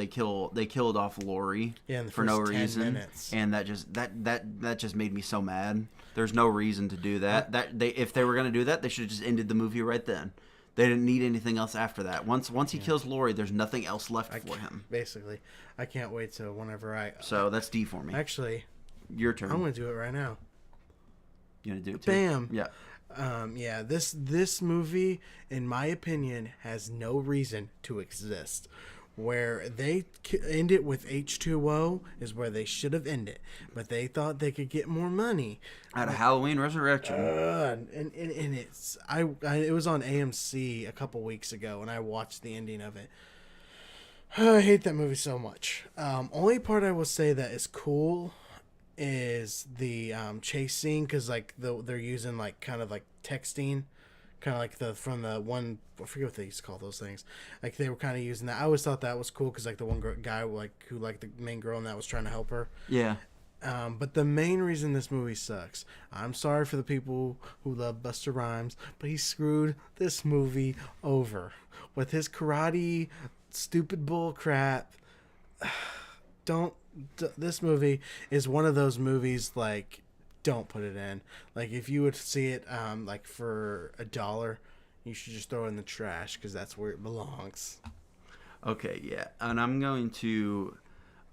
off Lori for no reason, and that just made me so mad. There's no reason to do that. If they were gonna do that, they should have just ended the movie right then. They didn't need anything else after that. Once he kills Lori, there's nothing else left for him. Basically, I can't wait till whenever So that's D for me. Actually, your turn. I'm going to do it right now. You want to do it too? Bam. Yeah. Yeah. This movie, in my opinion, has no reason to exist. Where they end it with H2O is where they should have ended, but they thought they could get more money Out of Halloween Resurrection. And it's it was on AMC a couple weeks ago, and I watched the ending of it. I hate that movie so much. Only part I will say that is cool is the chase scene, because like they're using like kind of like texting. Kind of like from the one, I forget what they used to call those things. Like they were kind of using that. I always thought that was cool because like the one guy who liked the main girl and that was trying to help her. Yeah. But the main reason this movie sucks, I'm sorry for the people who love Busta Rhymes, but he screwed this movie over with his karate stupid bull crap. This movie is one of those movies like. Don't put it in. Like if you would see it like for $1, you should just throw it in the trash because that's where it belongs. Okay, yeah, and I'm gonna do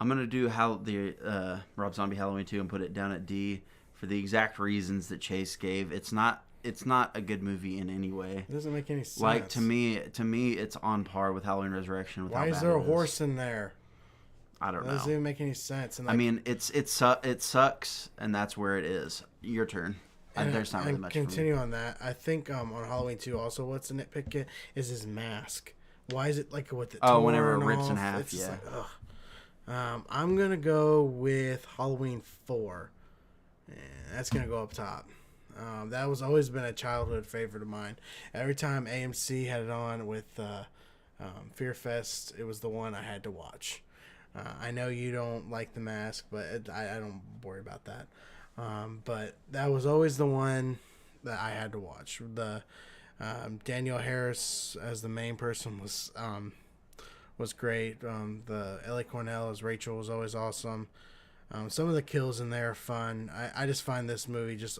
the Rob Zombie Halloween 2 and put it down at D for the exact reasons that Chase gave. It's not a good movie in any way. It doesn't make any sense. Like to me, it's on par with Halloween Resurrection. Why is there a horse in there? I don't know. It doesn't even make any sense. And like, I mean, it sucks, and that's where it is. Your turn. There's not really much. Continue on that. I think on Halloween 2 also, what's the nitpick is his mask. Why is it like with the whenever it rips in half? It's yeah. Like, ugh. I'm gonna go with Halloween 4. And that's gonna go up top. That was always been a childhood favorite of mine. Every time AMC had it on with Fear Fest, it was the one I had to watch. I know you don't like the mask, but I don't worry about that. But that was always the one that I had to watch. The Danielle Harris as the main person was great. The Ellie Cornell as Rachel was always awesome. Some of the kills in there are fun. I just find this movie just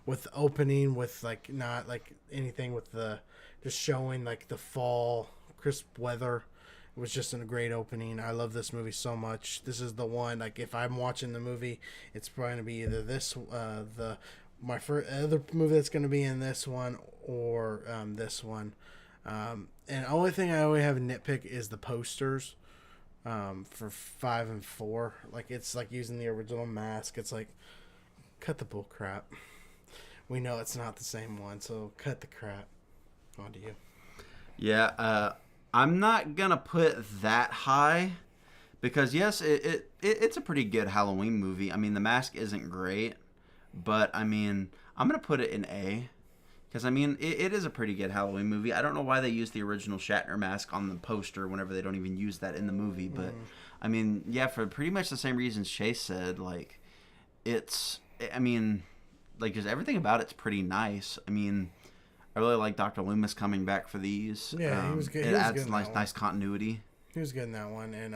with the opening with like not like anything with the just showing like the fall crisp weather. It was just a great opening. I love this movie so much. This is the one, like, if I'm watching the movie, it's probably going to be either this, my first other movie that's going to be in this one, or this one. And the only thing I always have a nitpick is the posters for 5 and 4. Like, it's like using the original mask. It's like, cut the bull crap. We know it's not the same one, so cut the crap. On to you. Yeah, I'm not gonna put that high because yes, it's a pretty good Halloween movie. I mean, the mask isn't great, but I mean, I'm gonna put it in A because I mean, it is a pretty good Halloween movie. I don't know why they used the original Shatner mask on the poster whenever they don't even use that in the movie, but I mean, yeah, for pretty much the same reasons Chase said. Like, I mean, like just everything about it's pretty nice. I mean. I really like Dr. Loomis coming back for these. Yeah, he was good. It adds nice continuity. He was good in that one. And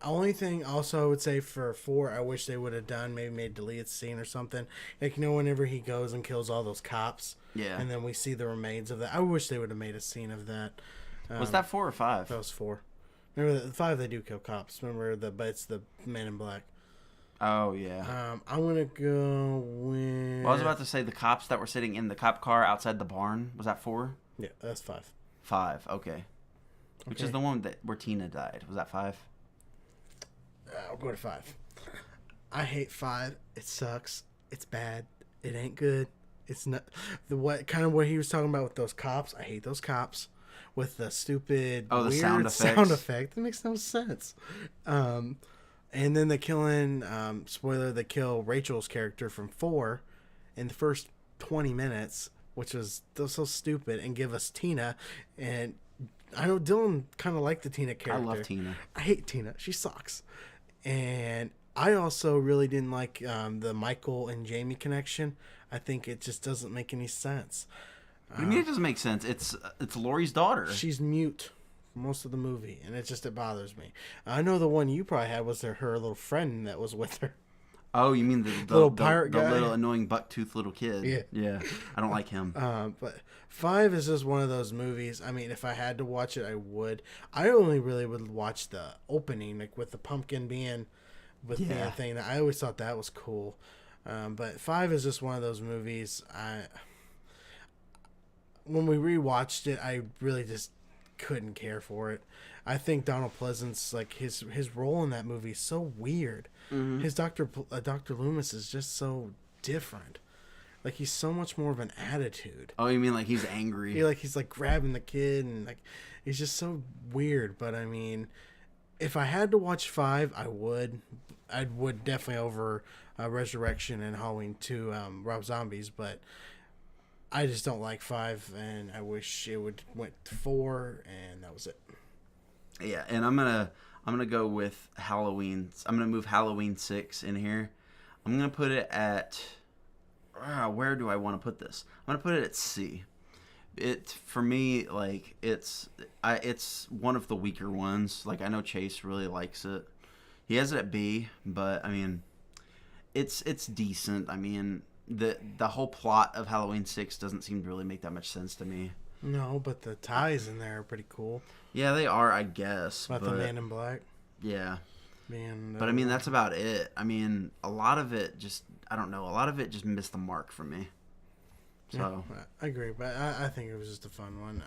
only thing also I would say for 4, I wish they would have done, maybe made deleted scene or something. Like, whenever he goes and kills all those cops. Yeah. And then we see the remains of that. I wish they would have made a scene of that. Was that 4 or 5? That was 4. Remember, the 5 they do kill cops. Remember, but it's the Man in Black. Oh, yeah. I'm going to go with... Well, I was about to say the cops that were sitting in the cop car outside the barn. Was that 4? Yeah, that's 5. 5, okay. Which is the one where Tina died. Was that 5? I'll go to 5. I hate 5. It sucks. It's bad. It ain't good. It's not... what he was talking about with those cops. I hate those cops. With the stupid the weird sound effect. It makes no sense. And then the killing, spoiler, they kill Rachel's character from 4 in the first 20 minutes, which was so stupid, and give us Tina. And I know Dylan kind of liked the Tina character. I love Tina. I hate Tina. She sucks. And I also really didn't like the Michael and Jamie connection. I think it just doesn't make any sense. What do you mean it doesn't make sense? It's Laurie's daughter. She's mute. Most of the movie, and it bothers me. I know the one you probably had was her little friend that was with her. Oh, you mean Little pirate the guy. little annoying buck-toothed little kid? Yeah. Yeah. I don't like him. But 5 is just one of those movies. I mean, if I had to watch it, I would. I only really would watch the opening, like with the pumpkin being being a thing. I always thought that was cool. But 5 is just one of those movies. When we rewatched it, I really just couldn't care for it. I think Donald Pleasance, like his role in that movie, is so weird. Mm-hmm. His Dr. Loomis is just so different. Like he's so much more of an attitude. Oh, you mean like he's angry? He's like grabbing the kid and like he's just so weird. But I mean, if I had to watch 5, I would. I would definitely over Resurrection and Halloween 2, Rob Zombies. But I just don't like 5, and I wish it would went to 4, and that was it. Yeah, and I'm gonna go with Halloween. I'm gonna move Halloween 6 in here. I'm gonna put it at where do I want to put this? I'm gonna put it at C. It for me like it's one of the weaker ones. Like I know Chase really likes it. He has it at B, but I mean, it's decent. I mean, the whole plot of Halloween 6 doesn't seem to really make that much sense to me. No, but the ties in there are pretty cool. Yeah, they are, I guess. About the Man in Black. Yeah. Man. But I mean, that's about it. I mean, a lot of it just, I don't know, a lot of it just missed the mark for me. So. Yeah, I agree, but I think it was just a fun one.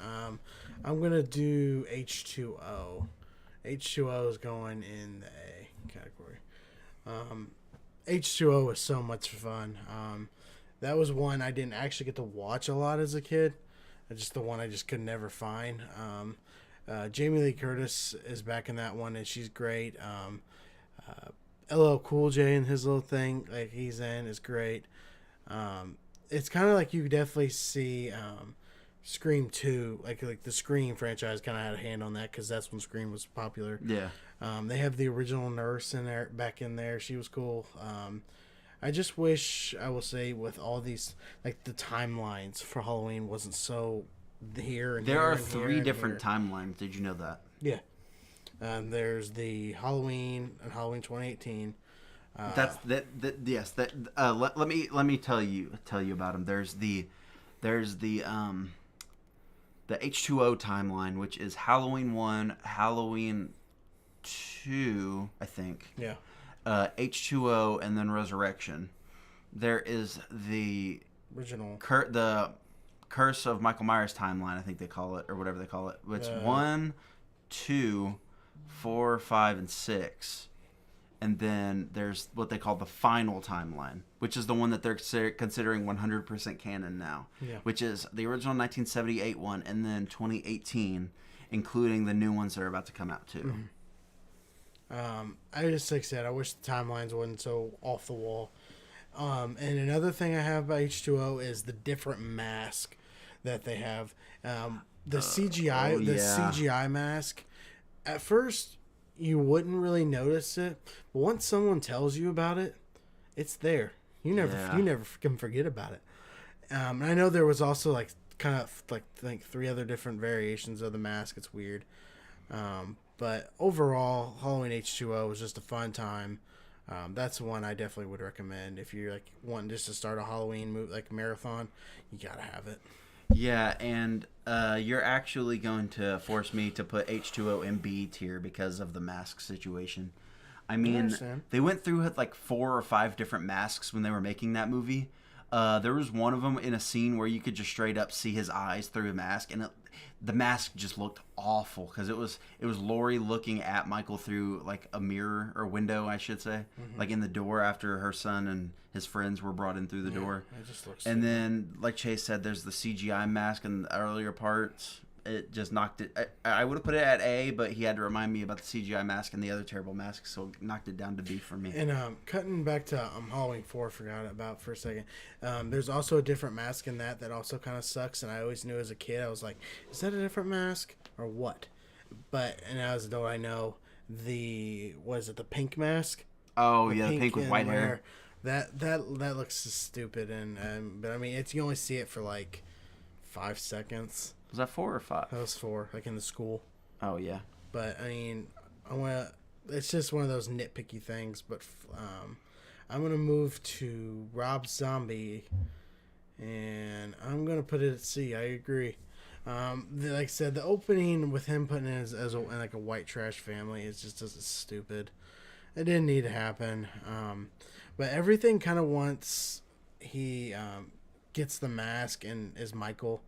I'm going to do H2O. H2O is going in the A category. H2O was so much fun. That was one I didn't actually get to watch a lot as a kid. Just the one I just could never find. Jamie Lee Curtis is back in that one, and she's great. LL Cool J and his little thing, like he's in, is great. It's kind of like you definitely see Scream 2, like the Scream franchise kind of had a hand on that because that's when Scream was popular. Yeah. They have the original nurse back in there. She was cool. I just wish, I will say, with all these, like the timelines for Halloween wasn't so here and there here are and three here different here. timelines. Did you know that? Yeah. There's the Halloween and Halloween 2018. That's that. Yes. That. Let me tell you about them. There's the H2O timeline, which is Halloween 1, Halloween 2, I think. Yeah. H2O, and then Resurrection. There is the Original. the Curse of Michael Myers timeline, I think they call it, or whatever they call it. It's 1, 2, 4, 5, and 6. And then there's what they call the final timeline, which is the one that they're considering 100% canon now, which is the original 1978 one and then 2018, including the new ones that are about to come out too. Mm-hmm. I just, like I said, I wish the timelines wasn't so off the wall. And another thing I have about H2O is the different mask that they have. The CGI mask. At first, you wouldn't really notice it, but once someone tells you about it, it's there. You never can forget about it. And I know there was also like kind of like 3 other different variations of the mask. It's weird. But overall, Halloween H2O was just a fun time. That's one I definitely would recommend if you're like wanting just to start a Halloween marathon. You gotta have it. Yeah, and you're actually going to force me to put H2O in B tier because of the mask situation. I mean, they went through like 4 or 5 different masks when they were making that movie. There was one of them in a scene where you could just straight up see his eyes through a mask, and the mask just looked awful because it was Laurie looking at Michael through like a mirror or window, I should say, like in the door after her son and his friends were brought in through the door. It just looks and then, like Chase said, there's the CGI mask in the earlier parts. It just knocked it. I would have put it at A, but he had to remind me about the CGI mask and the other terrible masks, so knocked it down to B for me. And cutting back to Halloween 4, forgot about for a second. There's also a different mask in that also kind of sucks, and I always knew as a kid, I was like, is that a different mask or what? But and as an adult, I know the pink mask? Oh yeah, the pink with white hair. That looks stupid, and but I mean, you only see it for like 5 seconds. Was that 4 or 5? That was 4, like in the school. Oh yeah. But I mean, it's just one of those nitpicky things. But I'm gonna move to Rob Zombie, and I'm gonna put it at C. I agree. Like I said, the opening with him putting in as like a white trash family is just stupid. It didn't need to happen. But everything kind of once he gets the mask and is Michael.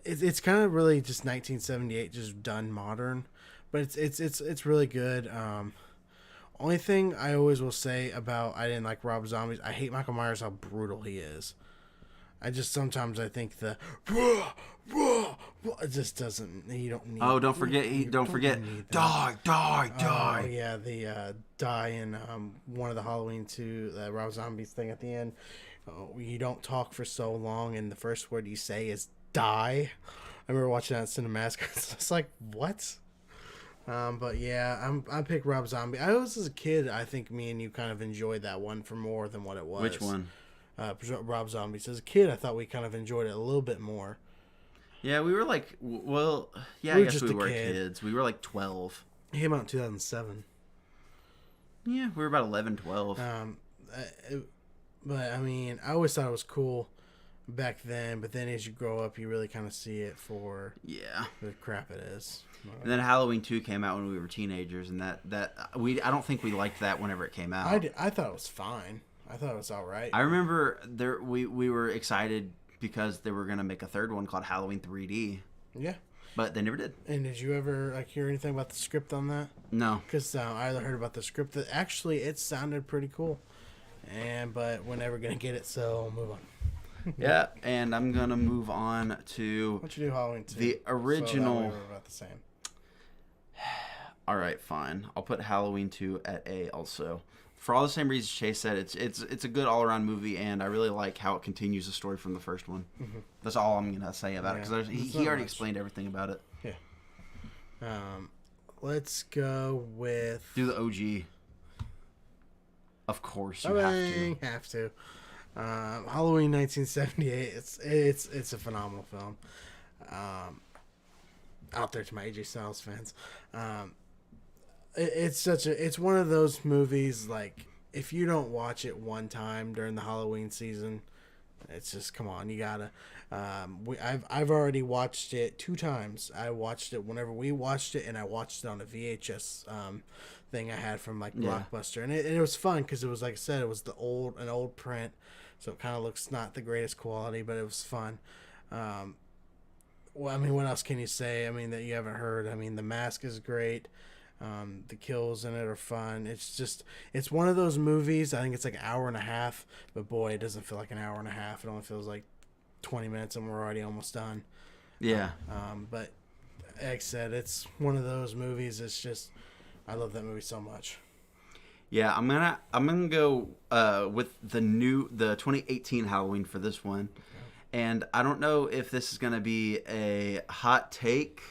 It's kind of really just 1978, just done modern, but it's really good. Only thing I always will say about I didn't like Rob Zombies. I hate Michael Myers how brutal he is. I just sometimes I think the it just doesn't. You don't need. Oh, don't forget! Don't forget! Die! Die! Die! Oh yeah, the die in one of the Halloween 2 Rob Zombies thing at the end. Oh, you don't talk for so long, and the first word you say is die. I remember watching that in Cinemask. It's like what? But yeah, I pick Rob Zombie. I was as a kid. I think me and you kind of enjoyed that one for more than what it was. Which one? Rob Zombies. As a kid, I thought we kind of enjoyed it a little bit more. Yeah, we were like, well, yeah, I guess we were kids. We were like 12. It came out in 2007. Yeah, we were about 11, 12. But I mean, I always thought it was cool back then. But then as you grow up, you really kind of see it for the crap it is. And then Halloween 2 came out when we were teenagers, and I don't think we liked that whenever it came out. I thought it was fine. I thought it was all right. I remember we were excited because they were going to make a third one called Halloween 3D. Yeah. But they never did. And did you ever hear anything about the script on that? No. Because I heard about the script that actually it sounded pretty cool. But we're never going to get it, so move on. Yeah, and I'm going to move on to... Why don't you do Halloween 2? The original... So that way we're about the same. All right, fine. I'll put Halloween 2 at A also. For all the same reasons Chase said, it's a good all-around movie, and I really like how it continues the story from the first one. Mm-hmm. That's all I'm going to say about it, because he already explained everything about it. Yeah. Let's go with... Do the OG. Of course, you have to. Halloween 1978. It's a phenomenal film. Out there to my AJ Styles fans. It's one of those movies, like, if you don't watch it one time during the Halloween season, it's just, come on, you gotta. I've already watched it 2 times. I watched it whenever we watched it, and I watched it on a VHS thing I had from like Blockbuster, and it was fun because it was, like I said, it was an old print, so it kind of looks not the greatest quality, but it was fun. Well, I mean, what else can you say? I mean, that you haven't heard. I mean, the mask is great. The kills in it are fun. It's one of those movies. I think it's like an hour and a half, but boy, it doesn't feel like an hour and a half. It only feels like 20 minutes, and we're already almost done. Yeah. But like I said, it's one of those movies. It's just, I love that movie so much. Yeah, I'm gonna go with the 2018 Halloween for this one, and I don't know if this is gonna be a hot take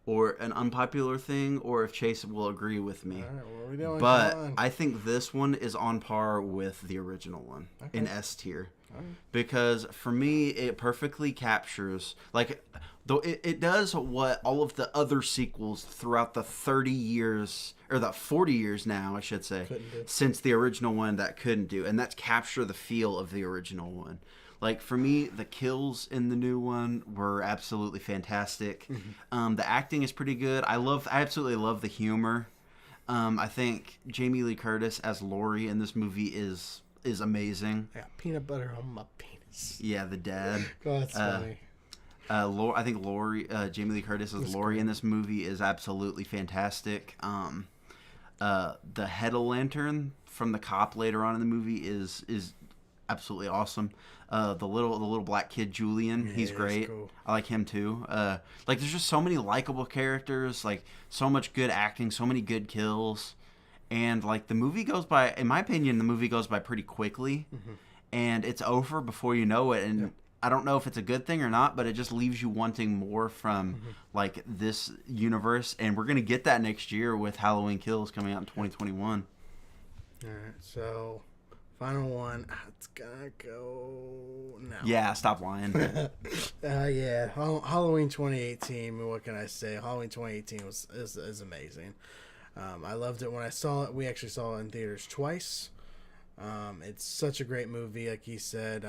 or an unpopular thing, or if Chase will agree with me. All right, what are we doing? But I think this one is on par with the original one in S tier. Because for me, it perfectly captures, like, though it does what all of the other sequels throughout the 30 years, or the 40 years now, I should say, since the original one that couldn't do, and that's capture the feel of the original one. Like, for me, the kills in the new one were absolutely fantastic. Mm-hmm. The acting is pretty good. I absolutely love the humor. I think Jamie Lee Curtis as Laurie in this movie is amazing. I got peanut butter on my penis. Yeah, the dad. Oh, that's funny. I think Jamie Lee Curtis as Laurie in this movie is absolutely fantastic. The head of lantern from the cop later on in the movie is absolutely awesome. The little black kid Julian, he's great. Cool. I like him too. Like, there's just so many likable characters, like so much good acting, so many good kills, and like the movie goes by. In my opinion, the movie goes by pretty quickly, and it's over before you know it. And I don't know if it's a good thing or not, but it just leaves you wanting more from like this universe, and we're gonna get that next year with Halloween Kills coming out in 2021. All right, so. Final one, it's gonna go now. Yeah, stop lying. Halloween 2018. What can I say? Halloween 2018 is amazing. I loved it when I saw it. We actually saw it in theaters twice. It's such a great movie, like he said.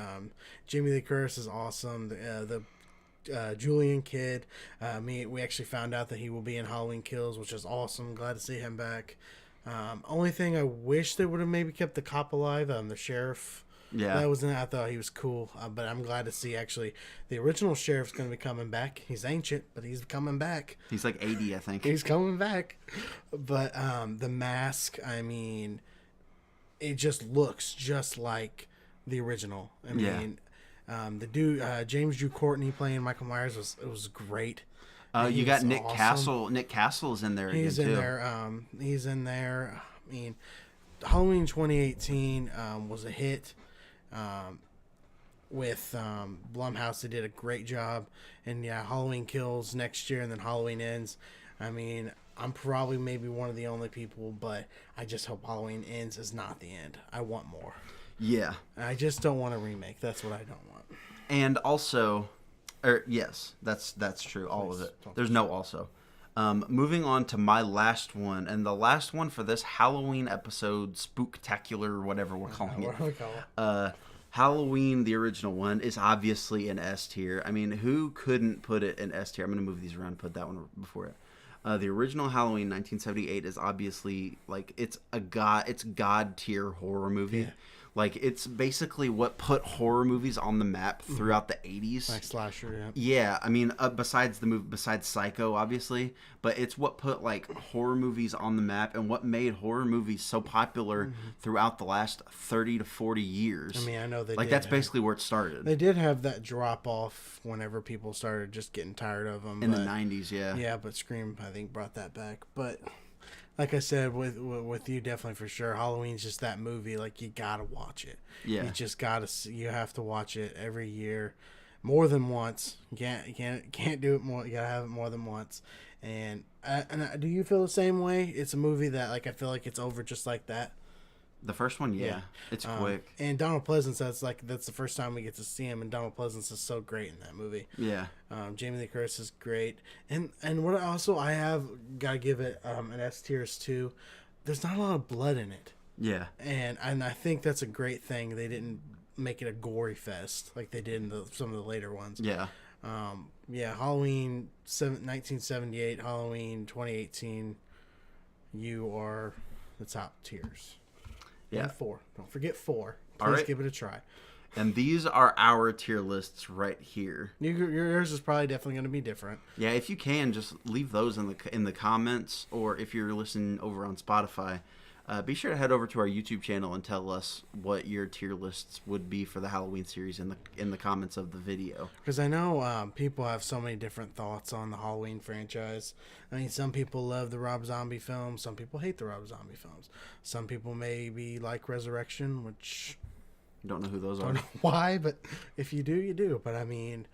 Jamie Lee Curtis is awesome. The Julian kid, we actually found out that he will be in Halloween Kills, which is awesome. Glad to see him back. Only thing I wish they would have maybe kept the cop alive, the sheriff. Yeah. That was I thought he was cool, but I'm glad to see actually the original sheriff's going to be coming back. He's ancient, but he's coming back. He's like 80, I think. He's coming back. But the mask, I mean, it just looks just like the original. I mean, the dude James Drew Courtney playing Michael Myers was great. You got Nick awesome. Castle. Nick Castle's in there. He's again, in too. there. He's in there. I mean, Halloween 2018 was a hit. With Blumhouse, they did a great job. And yeah, Halloween Kills next year, and then Halloween Ends. I mean, I'm probably maybe one of the only people, but I just hope Halloween Ends is not the end. I want more. Yeah. I just don't want a remake. That's what I don't want. And also, yes, that's true. All of it. There's no also. Moving on to my last one, and the last one for this Halloween episode, Spooktacular, whatever we're calling it. What do we call it? Halloween, the original one, is obviously an S tier. I mean, who couldn't put it in S tier? I'm going to move these around and put that one before it. The original Halloween, 1978, is obviously, like, it's God tier horror movie. Yeah. Like, it's basically what put horror movies on the map throughout the 80s. Like slasher, yeah. Yeah, I mean, besides Psycho, obviously, but it's what put like horror movies on the map and what made horror movies so popular throughout the last 30 to 40 years. I mean, I know they like did that's basically where it started. They did have that drop off whenever people started just getting tired of them In the 90s, yeah. Yeah, but Scream, I think, brought that back. But like I said, with you, definitely for sure, Halloween's just that movie. Like, you gotta watch it. Yeah. You just you have to watch it every year, more than once. You can't do it more. You gotta have it more than once. And do you feel the same way? It's a movie that, like, I feel like it's over just like that. The first one, yeah. It's quick. And Donald Pleasance, that's the first time we get to see him, and Donald Pleasance is so great in that movie. Yeah. Jamie Lee Curtis is great, and what also I have gotta give it an S tier too. There's not a lot of blood in it. Yeah. And I think that's a great thing. They didn't make it a gory fest like they did in some of the later ones. Yeah. Halloween 1978, Halloween 2018. You are the top tiers. Yeah. And 4. Don't forget 4. Please All right. give it a try. And these are our tier lists right here. Yours is probably definitely going to be different. Yeah, if you can, just leave those in the comments, or if you're listening over on Spotify, be sure to head over to our YouTube channel and tell us what your tier lists would be for the Halloween series in the comments of the video. Because I know people have so many different thoughts on the Halloween franchise. I mean, some people love the Rob Zombie films. Some people hate the Rob Zombie films. Some people maybe like Resurrection, which... Don't know who those don't are. know why, but if you do, you do. But I mean,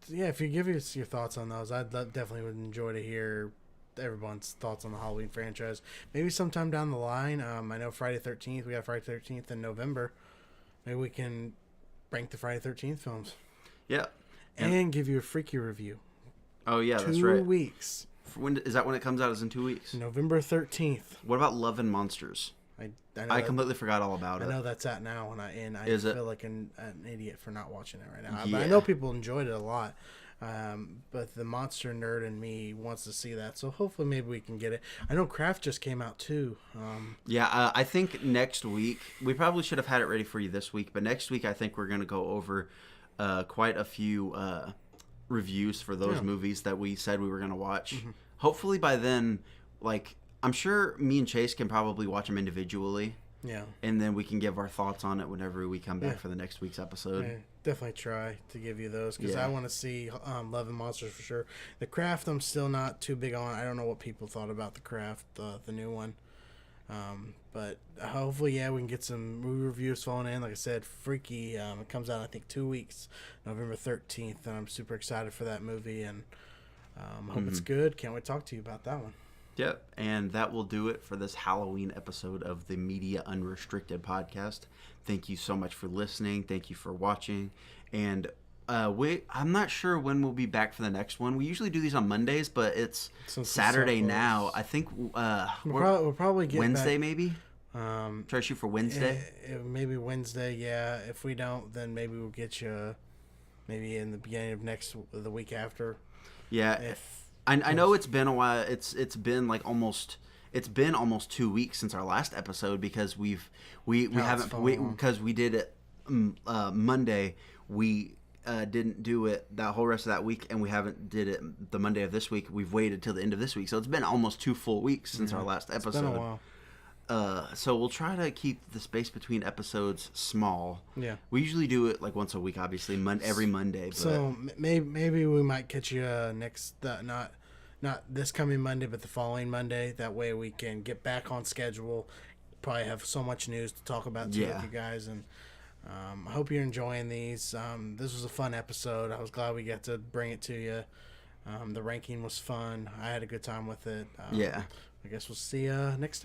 yeah, if you give us your thoughts on those, definitely would enjoy to hear everyone's thoughts on the Halloween franchise. Maybe sometime down the line. I know Friday 13th. We got Friday 13th in November. Maybe we can rank the Friday 13th films. Yeah. And give you a freaky review. Oh yeah, that's 2 right. weeks. When is that? When it comes out? Is in 2 weeks. November 13th. What about Love and Monsters? I completely forgot all about it. I know that's out now, and I Is it? feel like an idiot for not watching it right now. Yeah. But I know people enjoyed it a lot. But the monster nerd in me wants to see that, so hopefully maybe we can get it. I know Craft just came out too. I think next week, we probably should have had it ready for you this week, but next week I think we're going to go over quite a few reviews for those movies that we said we were going to watch. Mm-hmm. Hopefully by then, like, I'm sure me and Chase can probably watch them individually. Yeah. And then we can give our thoughts on it whenever we come back for the next week's episode. Yeah, definitely try to give you those, because I want to see Love and Monsters for sure. The Craft I'm still not too big on. I don't know what people thought about the Craft, the new one. But hopefully, we can get some movie reviews falling in. Like I said, Freaky, it comes out, I think, 2 weeks, November 13th, and I'm super excited for that movie, and hope it's good. Can't wait to talk to you about that one. Yep, and that will do it for this Halloween episode of the Media Unrestricted podcast. Thank you so much for listening. Thank you for watching. And I'm not sure when we'll be back for the next one. We usually do these on Mondays, but it's Since it's Saturday so now. close. I think We'll probably get Wednesday back, maybe. Try to shoot for Wednesday. maybe Wednesday. Yeah. If we don't, then maybe we'll get you maybe in the beginning of the week after. Yeah, If I know it's been a while. It's been like almost 2 weeks since our last episode because we haven't because we did it Monday. We didn't do it that whole rest of that week, and we haven't did it the Monday of this week. We've waited till the end of this week, so it's been almost 2 full weeks since our last episode. It's been a while. So we'll try to keep the space between episodes small. Yeah. We usually do it like once a week, obviously, every Monday. But So maybe we might catch you not this coming Monday, but the following Monday. That way we can get back on schedule. Probably have so much news to talk about too with you guys, and I hope you're enjoying these. This was a fun episode. I was glad we got to bring it to you. The ranking was fun. I had a good time with it. yeah. I guess we'll see you next time.